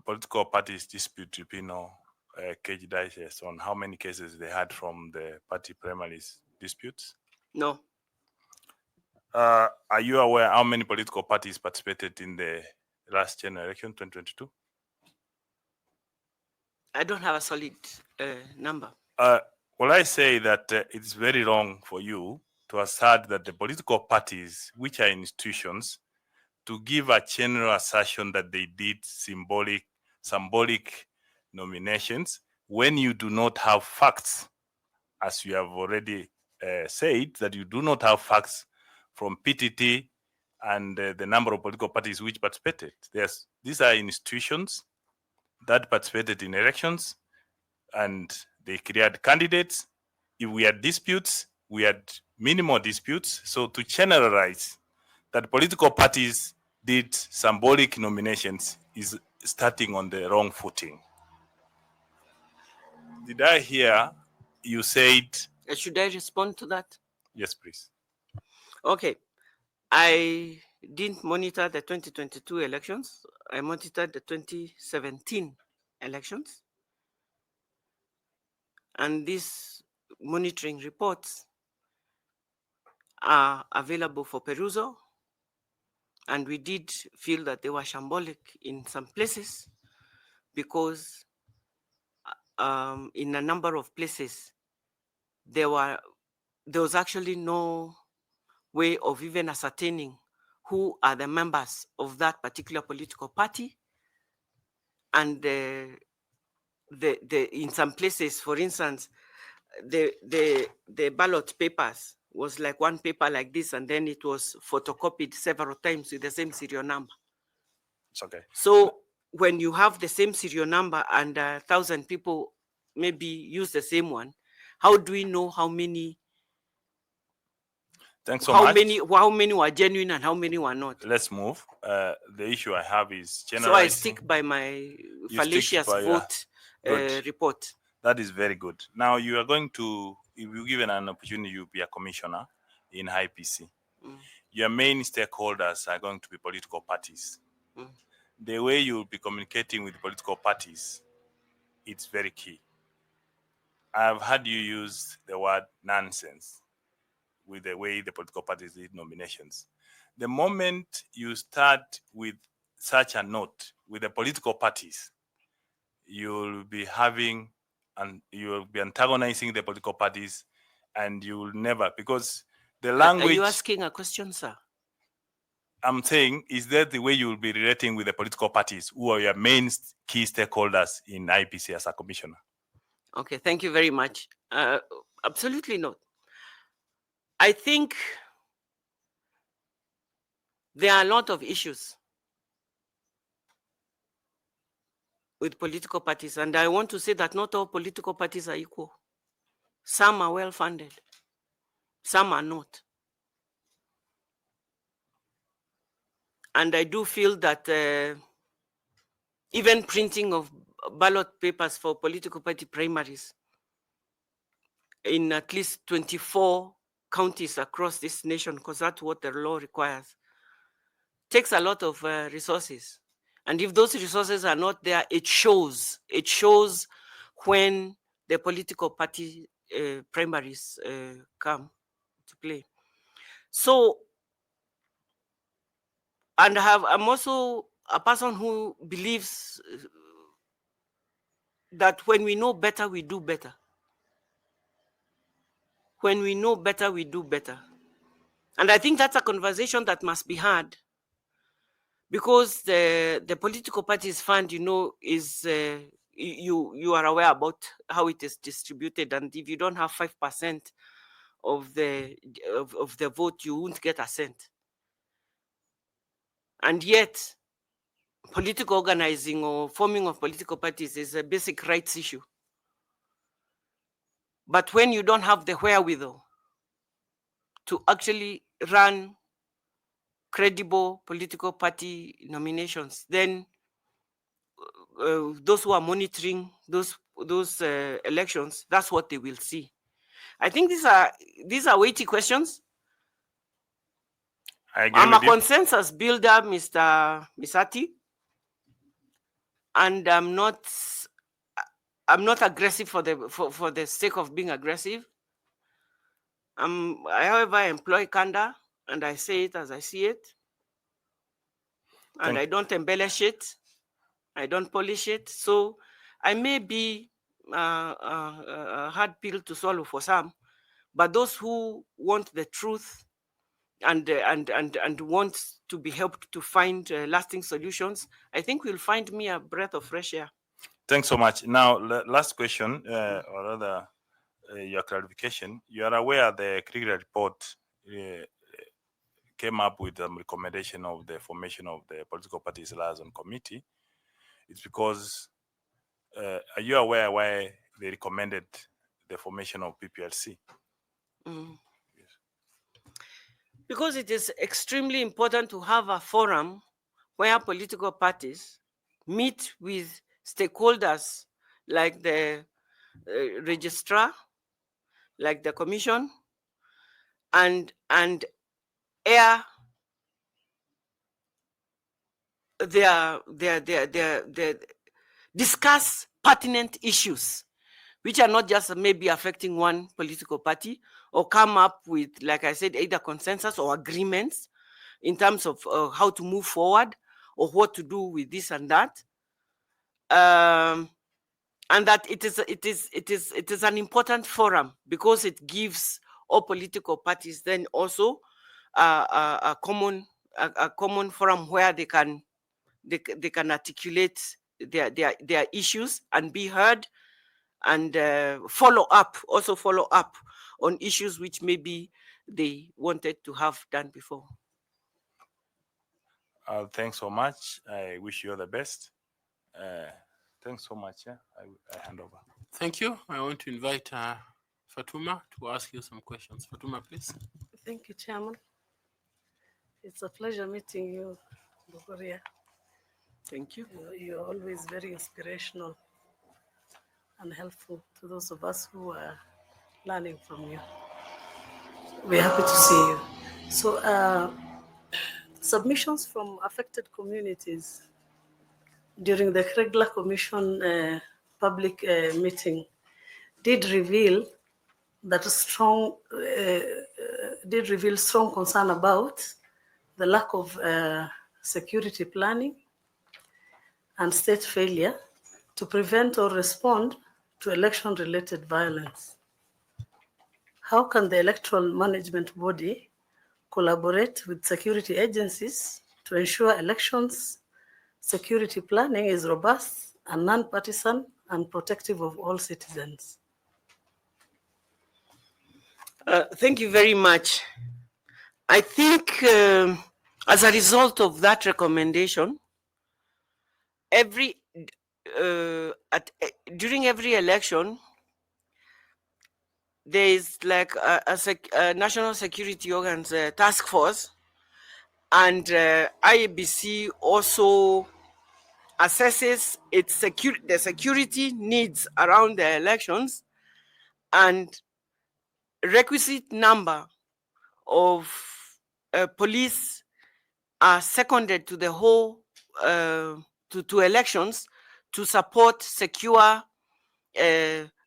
political parties dispute tribunal, 𝐊𝐚𝐨𝐫𝐢, on how many cases they had from the party primaries disputes? No. Are you aware how many political parties participated in the last general election 2022? I don't have a solid number. Well, I say that it's very wrong for you to assert that the political parties, which are institutions, to give a general assertion that they did symbolic nominations when you do not have facts, as you have already said, that you do not have facts from PTT and the number of political parties which participated. These are institutions that participated in elections, and they created candidates. If we had disputes, we had minimal disputes. So to generalize that political parties did symbolic nominations is starting on the wrong footing. Did I hear you said? Should I respond to that? Yes, please. Okay. I didn't monitor the 2022 elections. I monitored the 2017 elections. And these monitoring reports are available for perusal. And we did feel that they were shambolic in some places because in a number of places, there was actually no way of even ascertaining who are the members of that particular political party. And in some places, for instance, the ballot papers was like one paper like this, and then it was photocopied several times with the same serial number. It's okay. So when you have the same serial number and 1,000 people maybe use the same one, how do we know how many? Thanks so much. How many were genuine and how many were not? Let's move. The issue I have is So I generalizing. stick by my fallacious vote report. That is very good. Now you are going to, if you're given an opportunity, you'll be a commissioner in IEBC. Your main stakeholders are going to be political parties. The way you'll be communicating with political parties, it's very key. I've heard you use the word nonsense with the way the political parties did nominations. The moment you start with such a note with the political parties, you'll be having and you'll be antagonizing the political parties, and you'll never, because the language. Are you asking a question, sir? I'm saying, is that the way you'll be relating with the political parties who are your main key stakeholders in IEBC as a commissioner? Okay, thank you very much. Absolutely not. I think there are a lot of issues with political parties, and I want to say that not all political parties are equal. Some are well-funded, some are not. And I do feel that even printing of ballot papers for political party primaries in at least 24 counties across this nation, because that's what the law requires, takes a lot of resources. And if those resources are not there, it shows when the political party primaries come to play. So, and I'm also a person who believes that when we know better, we do better. When we know better, we do better. And I think that's a conversation that must be had, because the political parties fund, is you are aware about how it is distributed, and if you don't have 5% of the vote, you won't get a cent. And yet, political organizing or forming of political parties is a basic rights issue. But when you don't have the wherewithal to actually run credible political party nominations, then those who are monitoring those elections, that's what they will see. I think these are weighty questions. I'm a consensus builder, Mr. Misati, and I'm not aggressive for the sake of being aggressive. I, however, employ candor, and I say it as I see it. and I don't embellish it. I don't polish it. So I may be a hard pill to swallow for some, but those who want the truth and want to be helped to find lasting solutions, I think will find me a breath of fresh air. Thanks so much. Now, last question, or rather, your clarification. You are aware the critical report came up with a recommendation of the formation of the Political Parties Liaison Committee. It's because, are you aware why they recommended the formation of PPLC? Because it is extremely important to have a forum where political parties meet with stakeholders like the registrar, like the commission, and air their discuss pertinent issues which are not just maybe affecting one political party, or come up with, like I said, either consensus or agreements in terms of how to move forward or what to do with this and that. And that it is an important forum because it gives all political parties then also a common forum where they can articulate their issues and be heard, and follow up on issues which maybe they wanted to have done before. Thanks so much. I wish you all the best. Thanks so much. Yeah, I hand over. Thank you. I want to invite Fatuma to ask you some questions. Fatuma, please. Thank you, Chairman. It's a pleasure meeting you, Bukuria. Thank you. You're always very inspirational and helpful to those of us who are learning from you. We're happy to see you. So, submissions from affected communities during the regular commission public meeting did reveal that strong concern about the lack of security planning and state failure to prevent or respond to election-related violence. How can the electoral management body collaborate with security agencies to ensure elections security planning is robust and non-partisan and protective of all citizens? Thank you very much. I think as a result of that recommendation, during every election, there is like a national security organs task force, and IEBC also assesses the security needs around the elections, and requisite number of police are seconded to the whole to elections to support secure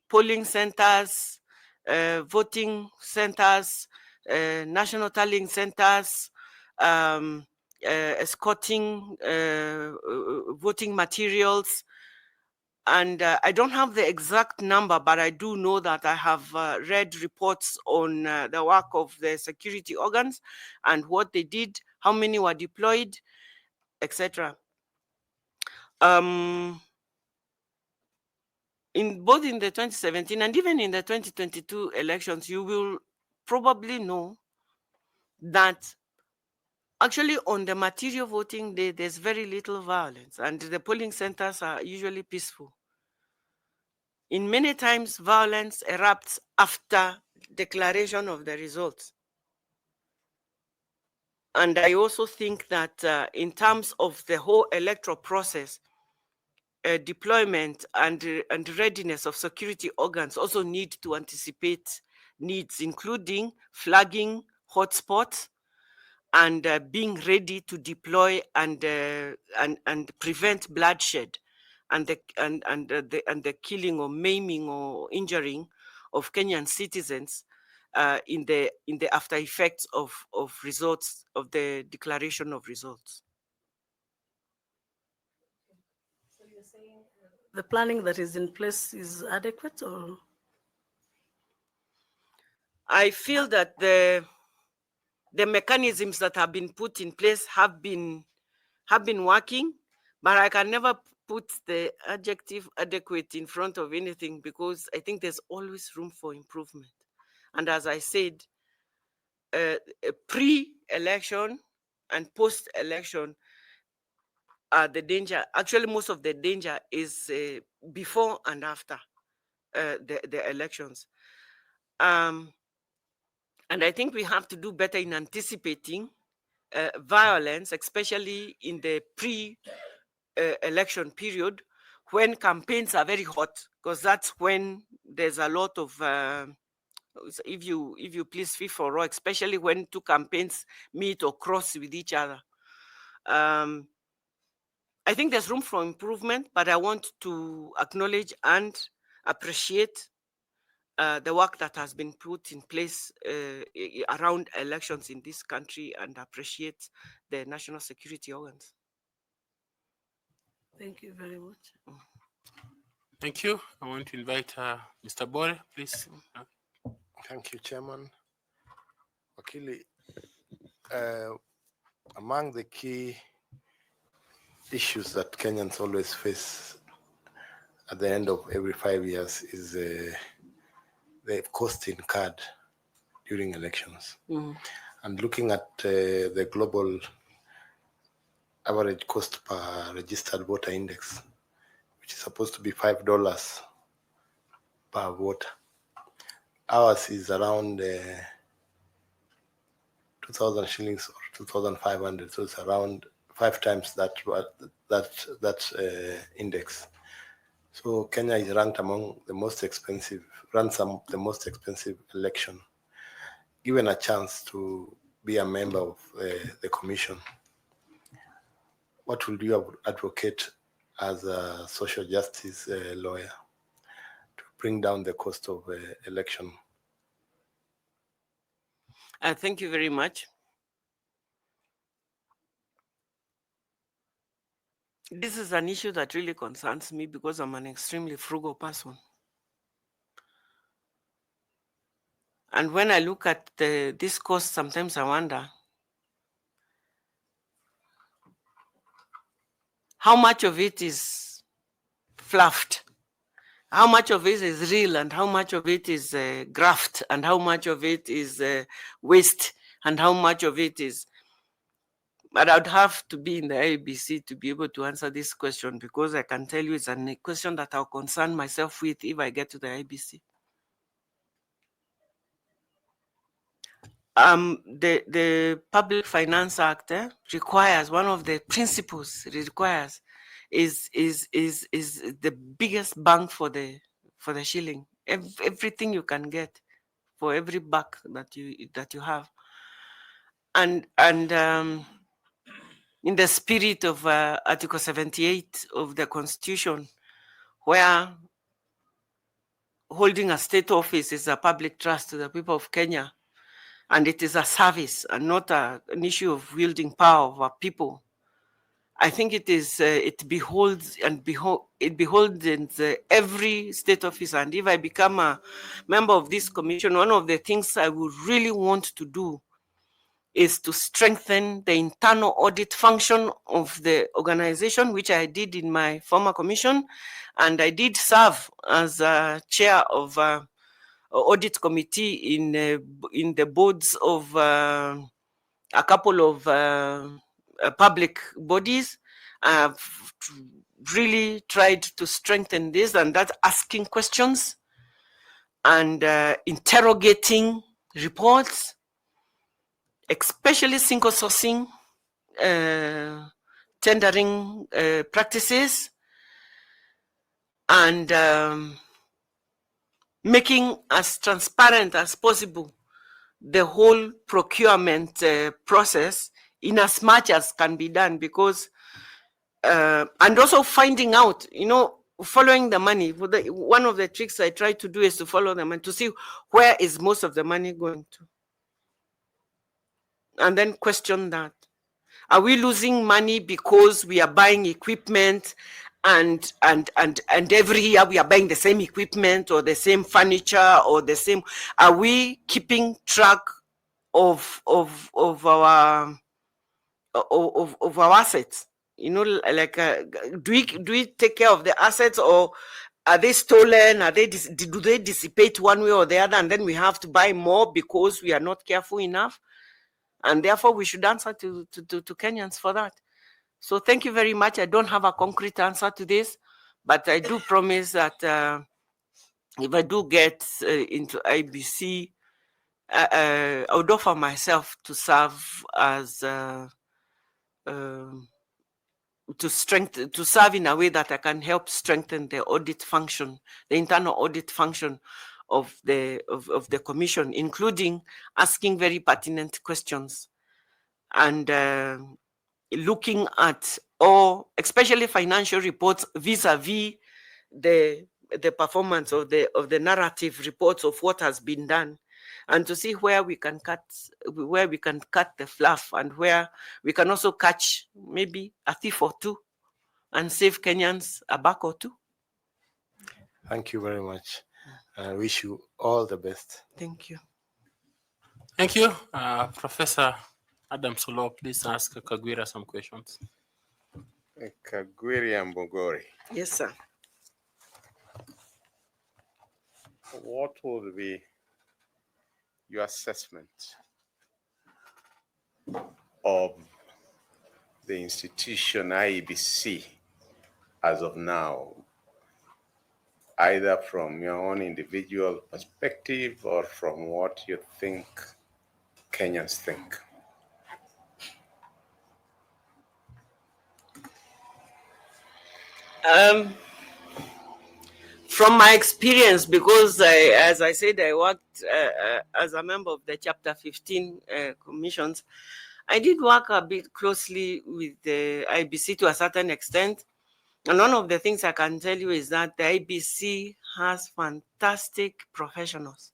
polling centers, voting centers, national tallying centers, escorting voting materials. And I don't have the exact number, but I do know that I have read reports on the work of the security organs and what they did, how many were deployed, etc. Both in the 2017 and even in the 2022 elections, you will probably know that actually on the material voting day, there's very little violence, and the polling centers are usually peaceful. In many times, violence erupts after declaration of the results. And I also think that in terms of the whole electoral process, deployment and readiness of security organs also need to anticipate needs, including flagging hotspots and being ready to deploy and prevent bloodshed and the killing or maiming or injuring of Kenyan citizens in the after effects of results of the declaration of results. the planning that is in place is adequate, or? I feel that the mechanisms that have been put in place have been working, but I can never put the adjective adequate in front of anything, because I think there's always room for improvement. And as I said, pre-election and post-election are the danger. Actually, most of the danger is before and after the elections. And I think we have to do better in anticipating violence, especially in the pre-election period, when campaigns are very hot, because that's when there's a lot of, if you please, free-for-all, especially when two campaigns meet or cross with each other. I think there's room for improvement, but I want to acknowledge and appreciate the work that has been put in place around elections in this country, and appreciate the national security organs. Thank you very much. Thank you. I want to invite Mr. Bore, please. Thank you, Chairman. Wakili, among the key issues that Kenyans always face at the end of every 5 years is the cost incurred during elections. And looking at the global average cost per registered voter index, which is supposed to be $5 per voter, ours is around 2,000 shillings or 2,500, so it's around 5 times that index. So Kenya is ranked among the most expensive, runs some of the most expensive election. Given a chance to be a member of the commission, what will you advocate as a social justice lawyer to bring down the cost of election? Thank you very much. This is an issue that really concerns me, because I'm an extremely frugal person. And when I look at this cost, sometimes I wonder how much of it is fluffed, how much of it is real, and how much of it is graft, and how much of it is waste, and how much of it is. But I'd have to be in the IEBC to be able to answer this question, because I can tell you it's a question that I'll concern myself with if I get to the IEBC. The Public Finance Act requires, one of the principles it requires is the biggest bang for the shilling. Everything you can get for every buck that you have, and in the spirit of Article 78 of the Constitution, where holding a state office is a public trust to the people of Kenya, and it is a service and not an issue of wielding power over people. I think it is it beholds every state officer. And if I become a member of this commission, one of the things I would really want to do is to strengthen the internal audit function of the organization, which I did in my former commission. And I did serve as a chair of audit committee in the boards of a couple of public bodies. I've really tried to strengthen this, and that's asking questions and interrogating reports, especially single sourcing, tendering practices, and making as transparent as possible the whole procurement process in as much as can be done, because and also finding out, following the money. One of the tricks I try to do is to follow the money, to see where is most of the money going to, and then question that. Are we losing money because we are buying equipment and every year we are buying the same equipment or the same furniture or the same. Are we keeping track of our assets? You know, like do we take care of the assets, or are they stolen? Are they do they dissipate one way or the other, and then we have to buy more because we are not careful enough? And therefore we should answer to Kenyans for that. So thank you very much. I don't have a concrete answer to this, but I do promise that if I do get into IBC, I would offer myself to serve as to serve in a way that I can help strengthen the audit function, the internal audit function of the commission, including asking very pertinent questions and looking at all, especially financial reports vis-a-vis the performance of the narrative reports of what has been done, and to see where we can cut the fluff, and where we can also catch maybe a thief or two and save Kenyans a buck or two. Thank you very much. I wish you all the best. Thank you. Thank you. Professor Adam Solo, please ask Kagwira some questions. 𝐊𝐚𝐠𝐨𝐫𝐢. Yes, sir. What would be your assessment of the institution IEBC as of now, either from your own individual perspective or from what you think Kenyans think? From my experience, because as I said, I worked as a member of the Chapter 15 commissions, I did work a bit closely with the IBC to a certain extent. And one of the things I can tell you is that the IBC has fantastic professionals.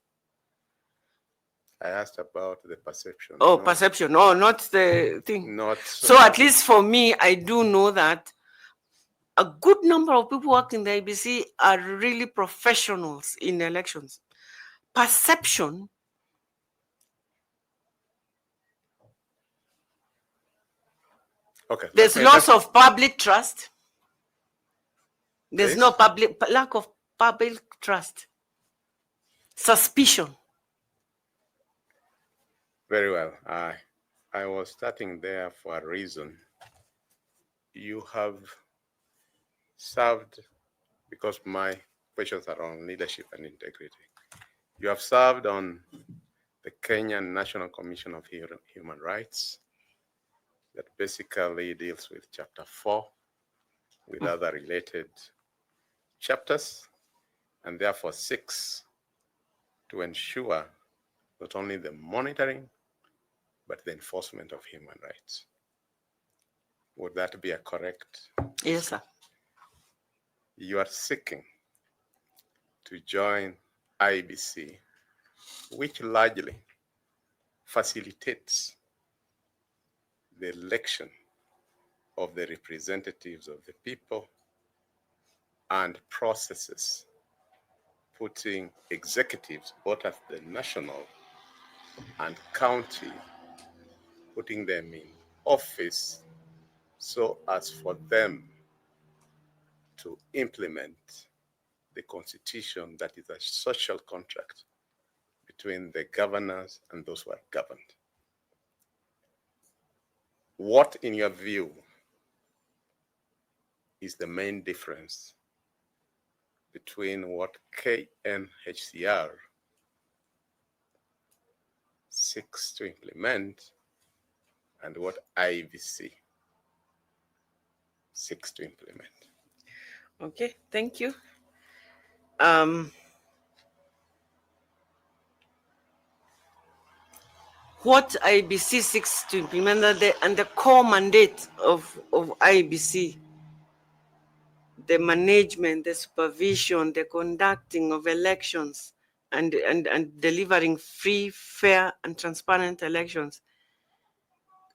I asked about the perception. Oh, perception. Oh, not the thing. Not so at least for me, I do know that a good number of people working in the IBC are really professionals in elections. Perception. Okay. There's loss of public trust. There's no lack of public trust. Suspicion. Very well. I was starting there for a reason. You have served, because my questions are on leadership and integrity. You have served on the Kenyan National Commission of Human Rights that basically deals with Chapter 4 with other related chapters, and therefore 6 to ensure not only the monitoring but the enforcement of human rights. Would that be a correct? Yes, sir. You are seeking to join IEBC, which largely facilitates the election of the representatives of the people and processes putting executives both at the national and county, putting them in office so as for them to implement the constitution that is a social contract between the governors and those who are governed. What, in your view, is the main difference between what 𝐊𝐚𝐠𝐨𝐫𝐢 seeks to implement and what IEBC seeks to implement? Okay, thank you. What IEBC seeks to implement and the core mandate of IEBC, the management, the supervision, the conducting of elections, and delivering free, fair, and transparent elections.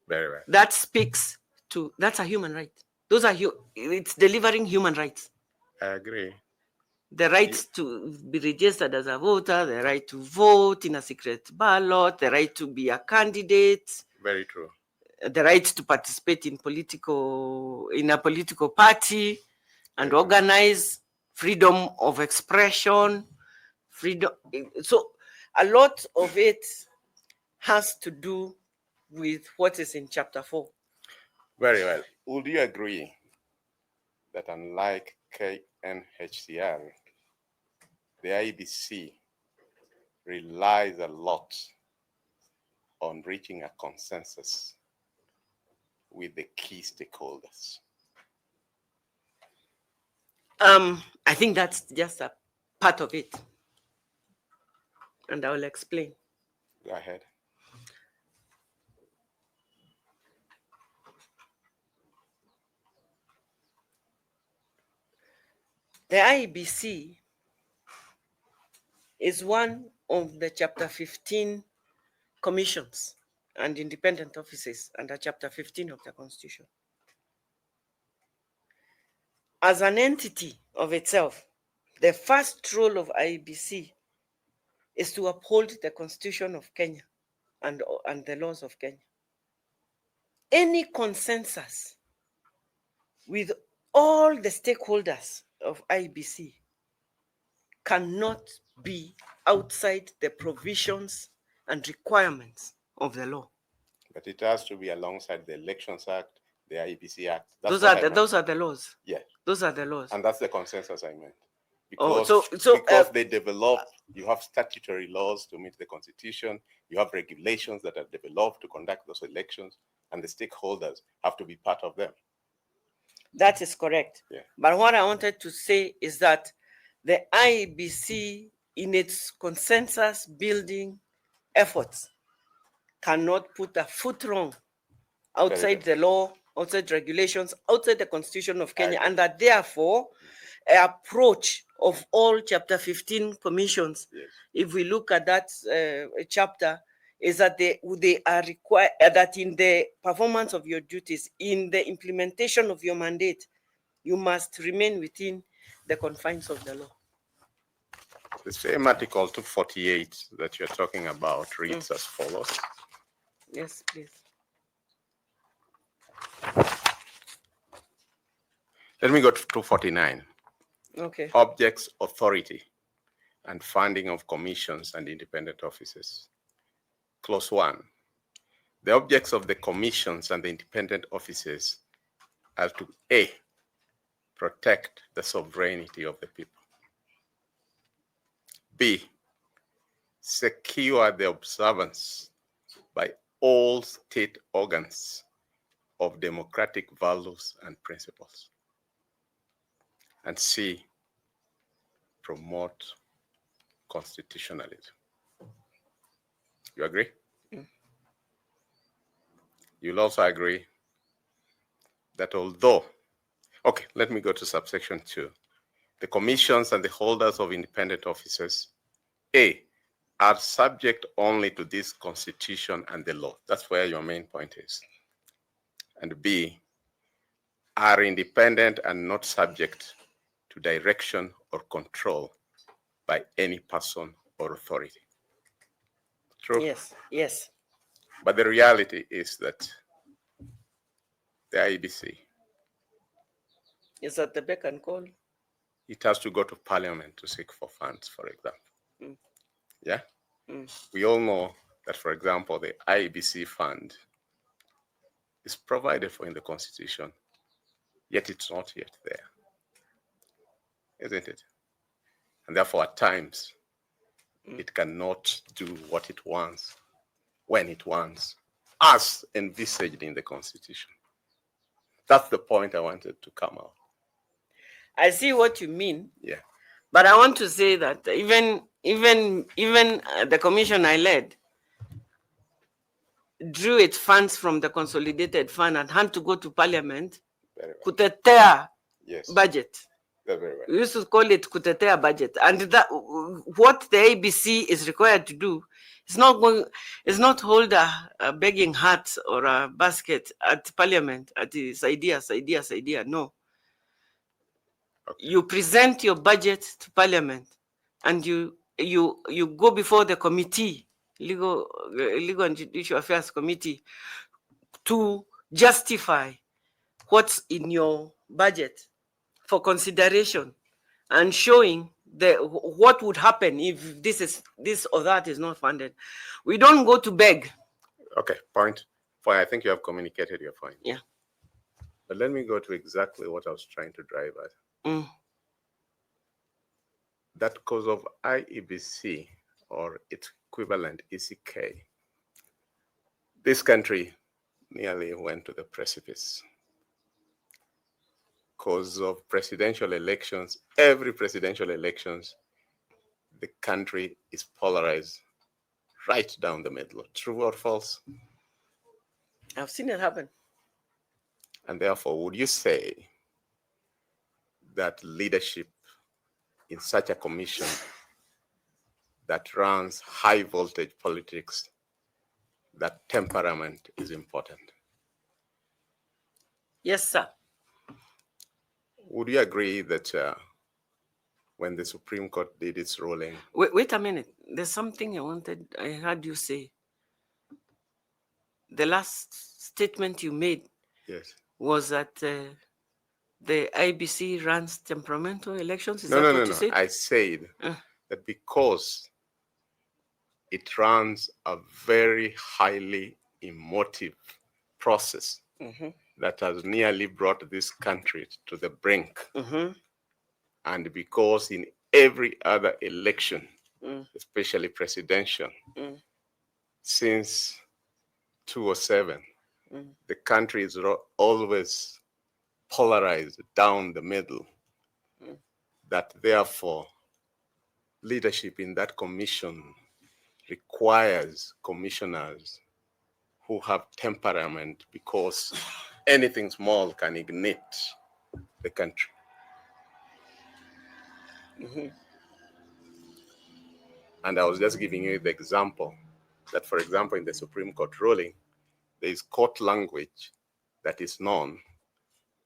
Very well. That speaks to, that's a human right. Those are it's delivering human rights. I agree. The right to be registered as a voter, the right to vote in a secret ballot, the right to be a candidate. Very true. The right to participate in a political party and organize, freedom of expression, freedom. So a lot of it has to do with what is in chapter 4. Very well. Would you agree that unlike 𝐾𝐁CR, the IEBC relies a lot on reaching a consensus with the key stakeholders? I think that's just a part of it. And I will explain. Go ahead. The IEBC is one of the Chapter 15 commissions and independent offices under Chapter 15 of the Constitution. As an entity of itself, the first role of IEBC is to uphold the Constitution of Kenya and the laws of Kenya. Any consensus with all the stakeholders of IEBC cannot be outside the provisions and requirements of the law. But it has to be alongside the Elections Act, the IEBC Act. Those are the laws. Yeah. Those are the laws. And that's the consensus I meant. Because, because they develop, you have statutory laws to meet the Constitution, you have regulations that are developed to conduct those elections, and the stakeholders have to be part of them. That is correct. Yeah. But what I wanted to say is that the IEBC, in its consensus building efforts, cannot put a foot wrong outside the law, outside regulations, outside the Constitution of Kenya, and that therefore an approach of all Chapter 15 commissions, if we look at that chapter, is that they are required that in the performance of your duties, in the implementation of your mandate, you must remain within the confines of the law. The same Article 248 that you're talking about reads as follows. Yes, please. Let me go to 249. Okay. Objects, authority, and funding of commissions and independent offices. Clause 1. The objects of the commissions and the independent offices are to A, protect the sovereignty of the people. B, secure the observance by all state organs of democratic values and principles. And C, promote constitutionalism. You agree? You'll also agree that although, okay, let me go to subsection 2. The commissions and the holders of independent offices, A, are subject only to this constitution and the law. That's where your main point is. And B, are independent and not subject to direction or control by any person or authority. True? Yes, yes. But the reality is that the IEBC is at the beck and call. It has to go to Parliament to seek for funds, for example. Yeah? We all know that, for example, the IEBC fund is provided for in the Constitution, yet it's not yet there. Isn't it? And therefore, at times, it cannot do what it wants, when it wants, as envisaged in the Constitution. That's the point I wanted to come out. I see what you mean. Yeah. But I want to say that even the commission I led drew its funds from the consolidated fund and had to go to Parliament, kutetea budget. Very well. We used to call it kutetea budget. And that what the IEBC is required to do It's not hold a begging hat or a basket at parliament at this ideas. No. You present your budget to parliament and you go before the committee, legal and judicial affairs committee, to justify what's in your budget for consideration and showing what would happen if this or that is not funded. We don't go to beg. Okay, point. I think you have communicated your point. Yeah. But let me go to exactly what I was trying to drive at. That because of IEBC or its equivalent ECK, this country nearly went to the precipice. Because of presidential elections, every presidential elections, the country is polarized right down the middle. True or false? I've seen it happen. And therefore, would you say that leadership in such a commission that runs high voltage politics, that temperament is important? Yes, sir. Would you agree that when the Supreme Court did its ruling? Wait a minute. There's something I heard you say. The last statement you made was that the IBC runs temperamental elections. Is that what you said? I said that because it runs a very highly emotive process that has nearly brought this country to the brink. And because in every other election, especially presidential, since 2007, the country is always polarized down the middle, that therefore leadership in that commission requires commissioners who have temperament, because anything small can ignite the country. And I was just giving you the example that, for example, in the Supreme Court ruling, there is court language that is known,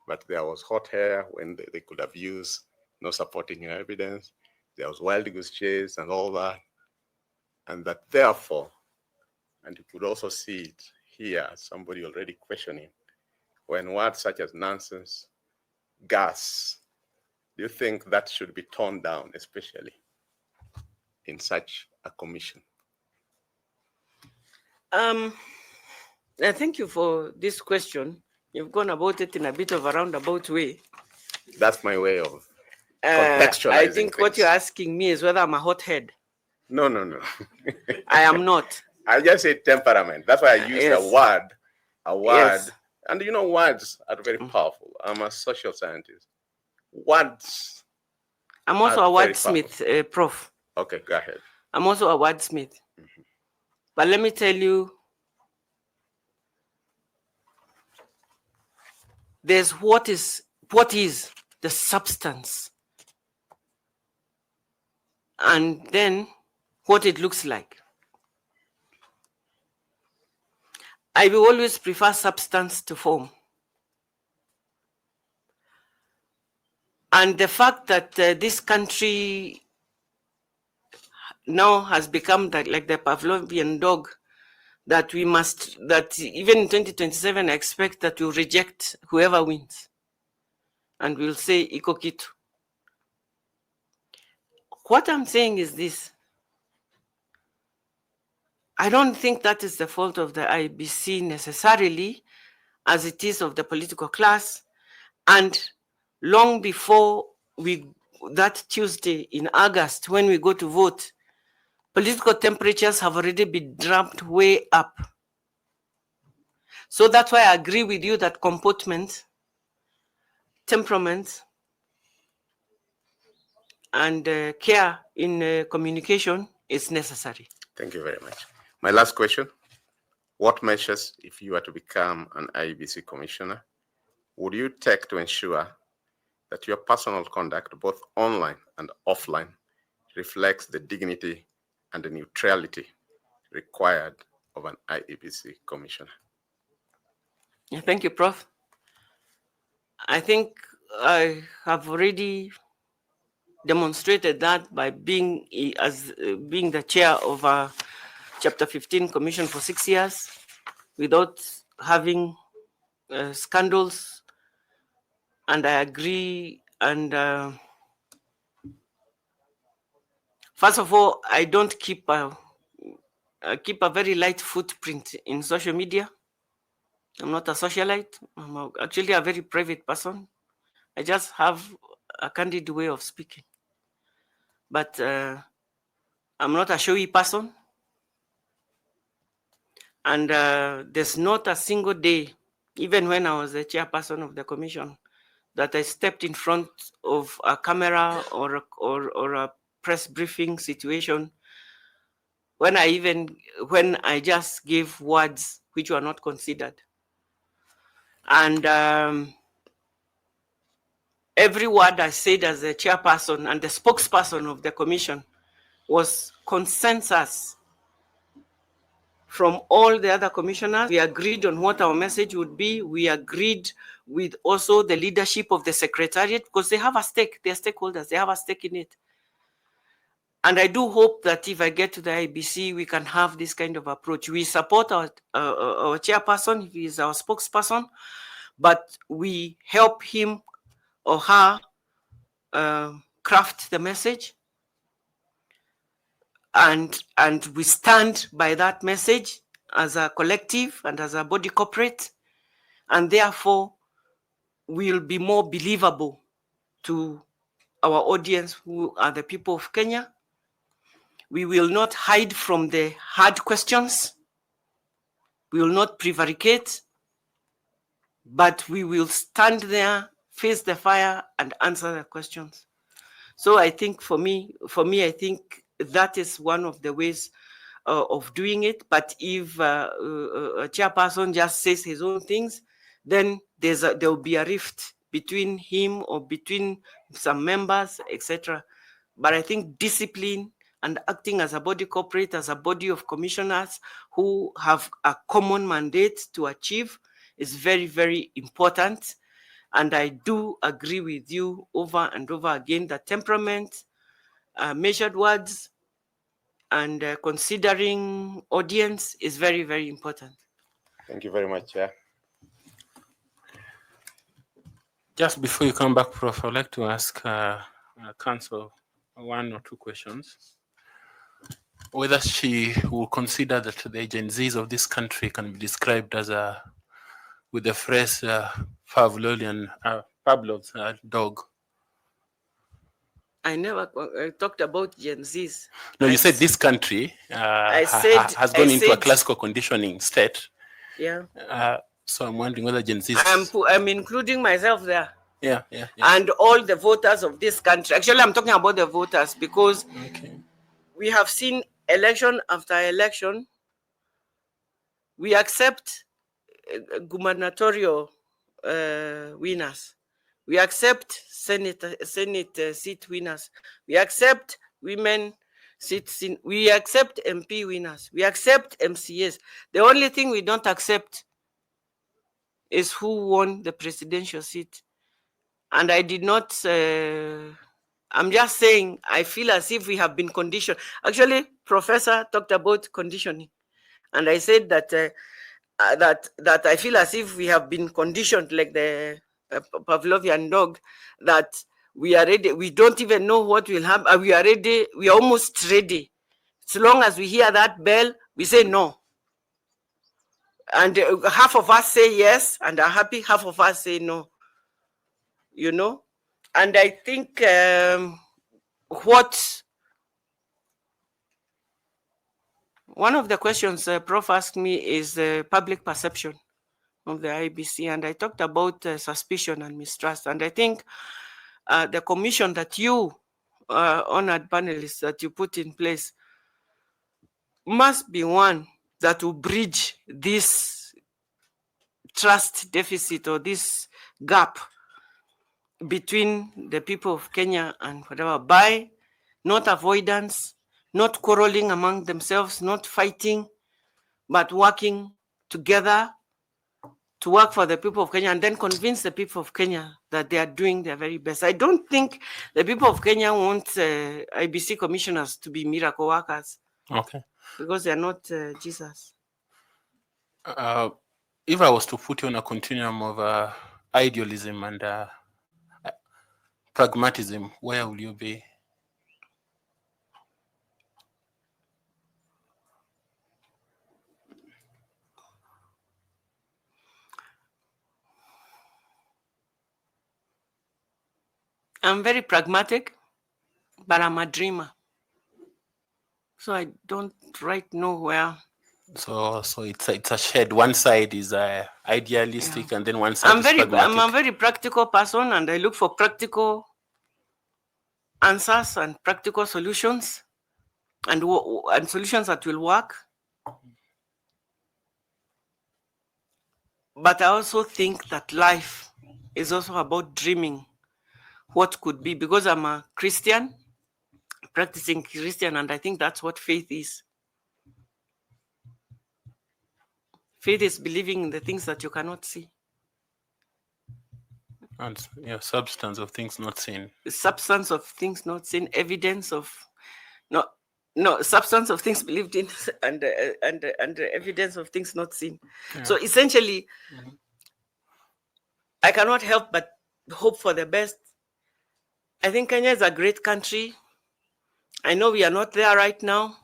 but there was hot hair when they could have used no supporting evidence. There was wild goose chase and all that. And that therefore, and you could also see it here, somebody already questioning, when words such as nonsense, gas, do you think that should be toned down, especially in such a commission? I thank you for this question. You've gone about it in a bit of a roundabout way. That's my way of contextualizing I think things. what you're asking me is whether I'm a hothead. No. I am not. I just say temperament. That's why I use a word. Yes. And you know, words are very powerful. I'm a social scientist. Words. I'm also a wordsmith, Prof. Okay, go ahead. I'm also a wordsmith. But let me tell you, there's what is the substance, and then what it looks like. I will always prefer substance to form. And the fact that this country now has become like the Pavlovian dog, that even in 2027, I expect that we'll reject whoever wins. And we'll say, iko kitu. What I'm saying is this. I don't think that is the fault of the IBC necessarily, as it is of the political class. And long before that Tuesday in August, when we go to vote, political temperatures have already been dropped way up. So that's why I agree with you that comportment, temperament, and care in communication is necessary. Thank you very much. My last question. What measures, if you were to become an IEBC commissioner, would you take to ensure that your personal conduct, both online and offline, reflects the dignity and the neutrality required of an IEBC commissioner? Yeah, thank you, Prof. I think I have already demonstrated that by being being the chair of Chapter 15 Commission for 6 years without having scandals, and I agree. And first of all, I don't keep I keep a very light footprint in social media. I'm not a socialite. I'm actually a very private person. I just have a candid way of speaking. But I'm not a showy person. And there's not a single day, even when I was the chairperson of the commission, that I stepped in front of a camera or a press briefing situation when I just gave words which were not considered. And every word I said as the chairperson and the spokesperson of the commission was consensus from all the other commissioners. We agreed on what our message would be. We agreed with also the leadership of the secretariat, because they have a stake, they're stakeholders, they have a stake in it. And I do hope that if I get to the IEBC, we can have this kind of approach. We support our chairperson, he is our spokesperson, but we help him or her craft the message. And we stand by that message as a collective and as a body corporate, and therefore will be more believable to our audience, who are the people of Kenya. We will not hide from the hard questions. We will not prevaricate, but we will stand there, face the fire, and answer the questions. So I think for me, I think that is one of the ways of doing it. But if a chairperson just says his own things, then there will be a rift between him or between some members, etc. But I think discipline and acting as a body corporate, as a body of commissioners who have a common mandate to achieve is very, very important. And I do agree with you over and over again that temperament, measured words, and considering audience is very, very important. Thank you very much, Chair. Just before you come back, Prof, I'd like to ask Council one or two questions. Whether she will consider that the Gen Zs of this country can be described as with the phrase Pavlovian Pavlov's dog. I never talked about Gen Zs. No, you said this country has gone into a classical conditioning state. Yeah. So I'm wondering whether Gen Zs... I'm including myself there. Yeah. And all the voters of this country. Actually, I'm talking about the voters because we have seen election after election. We accept gubernatorial winners. We accept Senate seat winners. We accept women seats. We accept MP winners. We accept MCAs. The only thing we don't accept is who won the presidential seat. And I did not, I'm just saying, I feel as if we have been conditioned. Actually, Professor talked about conditioning. And I said that that I feel as if we have been conditioned like the Pavlovian dog, that we are ready. We don't even know what will happen. We are ready. We are almost ready. So long as we hear that bell, we say no. And half of us say yes and are happy. Half of us say no. You know? And I think one of the questions Prof asked me is the public perception of the IEBC, and I talked about suspicion and mistrust. And I think the commission that you, honored panelists, that you put in place must be one that will bridge this trust deficit or this gap between the people of Kenya and whatever, by not avoidance, not quarreling among themselves, not fighting, but working together to work for the people of Kenya and then convince the people of Kenya that they are doing their very best. I don't think the people of Kenya want IBC commissioners to be miracle workers. Okay. Because they are not Jesus. If I was to put you on a continuum of idealism and pragmatism, where will you be? I'm very pragmatic, but I'm a dreamer. So I don't right know where. So it's a shade. One side is idealistic, and then one side is pragmatic. I'm a very practical person, and I look for practical answers and practical solutions, and solutions that will work. But I also think that life is also about dreaming what could be, because I'm a Christian, practicing Christian, and I think that's what faith is. Faith is believing in the things that you cannot see. And substance of things not seen. The substance of things not seen, evidence of substance of things believed in, and evidence of things not seen. Yeah. So essentially, I cannot help but hope for the best. I think Kenya is a great country. I know we are not there right now,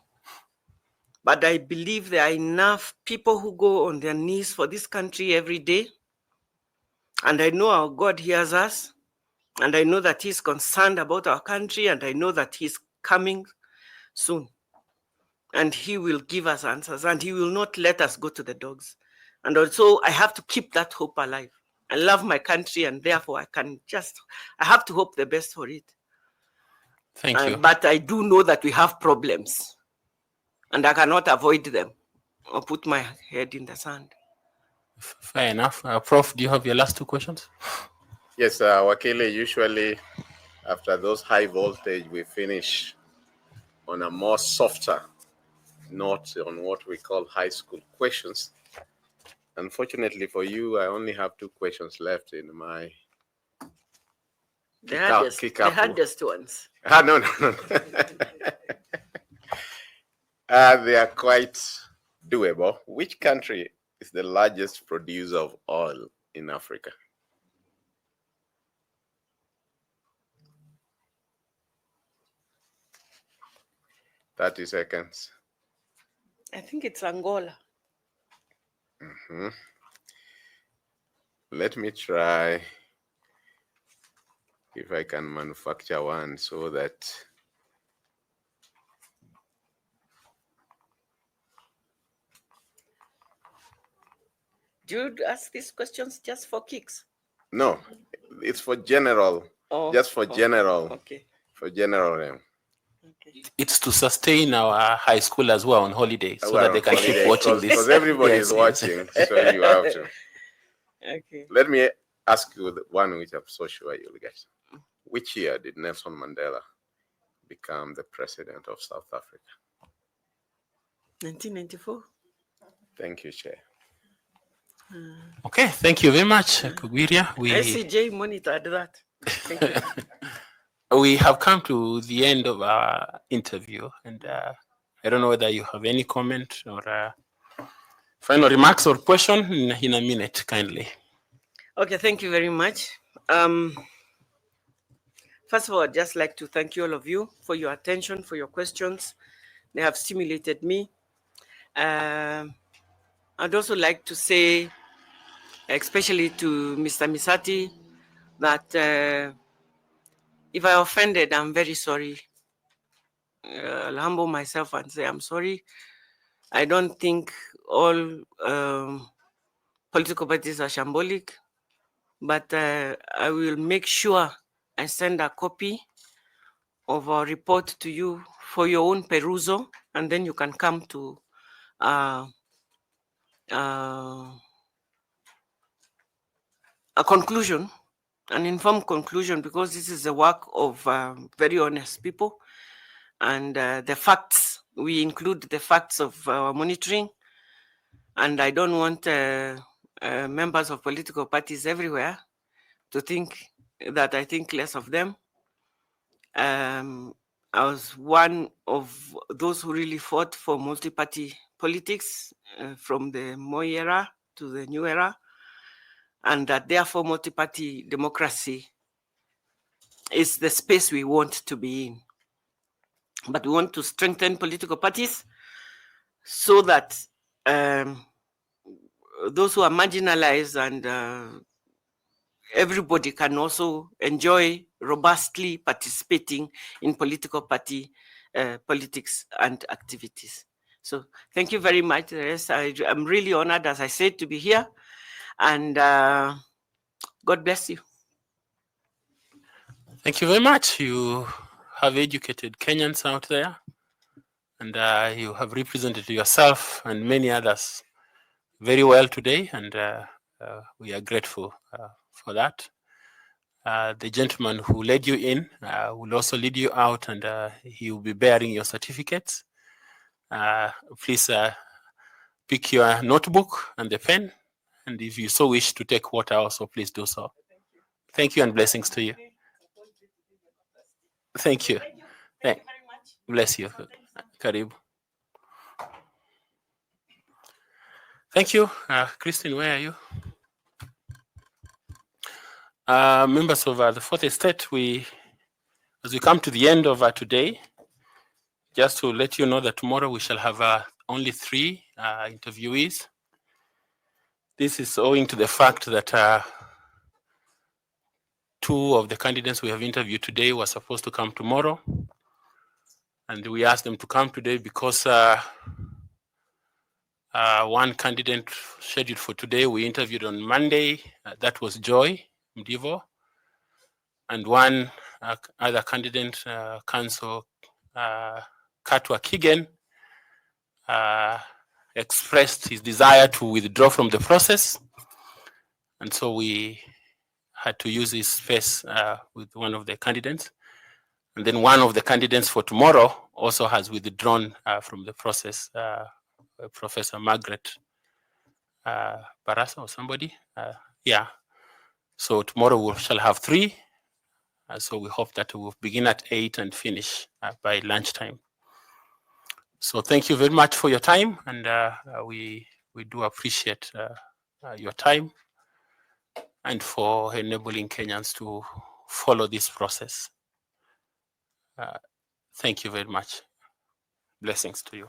but I believe there are enough people who go on their knees for this country every day. And I know our God hears us. And I know that he's concerned about our country. And I know that he's coming soon. And he will give us answers. And he will not let us go to the dogs. And also, I have to keep that hope alive. I love my country. And therefore, I have to hope the best for it. Thank you. But I do know that we have problems. And I cannot avoid them or put my head in the sand. Fair enough. Prof, do you have your last two questions? Yes, Wakili, usually after those high voltage, we finish on a more softer note on what we call high school questions. Unfortunately for you, I only have two questions left in my the hardest ones. No. They are quite doable. Which country is the largest producer of oil in Africa? Thirty seconds. I think it's Angola. Let me try if I can manufacture one so that do you ask these questions just for kicks? No, it's for general. Just for general. Okay. For general. Okay. It's to sustain our high school as well on holiday, so that they can keep watching this. Because everybody is watching, so you have to. Okay. Let me ask you the one which I'm so sure you'll get. Which year did Nelson Mandela become the president of South Africa? 1994. Thank you, Chair. Okay, thank you very much, 𝐊𝐚𝐫𝐢𝐵. SCJ monitored that. Thank you. We have come to the end of our interview, and I don't know whether you have any comment or final remarks or question in a minute, kindly. Okay, thank you very much. First of all, I'd just like to thank you all of you for your attention, for your questions. They have stimulated me. I'd also like to say, especially to Mr. Misati, that if I offended, I'm very sorry. I'll humble myself and say I'm sorry. I don't think all political parties are shambolic, but I will make sure I send a copy of our report to you for your own perusal, and then you can come to a conclusion, an informed conclusion, because this is the work of very honest people. and the facts. We include the facts of our monitoring, and I don't want members of political parties everywhere to think that I think less of them. I was one of those who really fought for multi-party politics from the Moi era to the new era, and that therefore multi-party democracy is the space we want to be in. But we want to strengthen political parties so that those who are marginalized and everybody can also enjoy robustly participating in political party politics and activities. So thank you very much. Yes, I'm really honored, as I said, to be here, and God bless you. Thank you very much. You have educated Kenyans out there, and you have represented yourself and many others very well today, and we are grateful for that. The gentleman who led you in will also lead you out, and he will be bearing your certificates. Please pick your notebook and the pen, and if you so wish to take water also, please do so. Thank you and blessings to you. Thank you. Thank you very much. Bless you. Karibu. Thank you. Christine, where are you? Members of the Fourth Estate, as we come to the end of today, just to let you know that tomorrow we shall have only 3 interviewees. This is owing to the fact that 2 of the candidates we have interviewed today were supposed to come tomorrow. And we asked them to come today because one candidate scheduled for today we interviewed on Monday. That was Joy Mdivo. And one other candidate, 𝐊𝐚𝐠𝐨𝐫𝐢𝐚 Kigen, expressed his desire to withdraw from the process. And so we had to use his space with one of the candidates. And then one of the candidates for tomorrow also has withdrawn from the process, Professor Margaret Barasa or somebody. Yeah. So tomorrow we shall have 3. So we hope that we'll begin at 8 and finish by lunchtime. So thank you very much for your time, and we do appreciate your time and for enabling Kenyans to follow this process. Thank you very much. Blessings to you.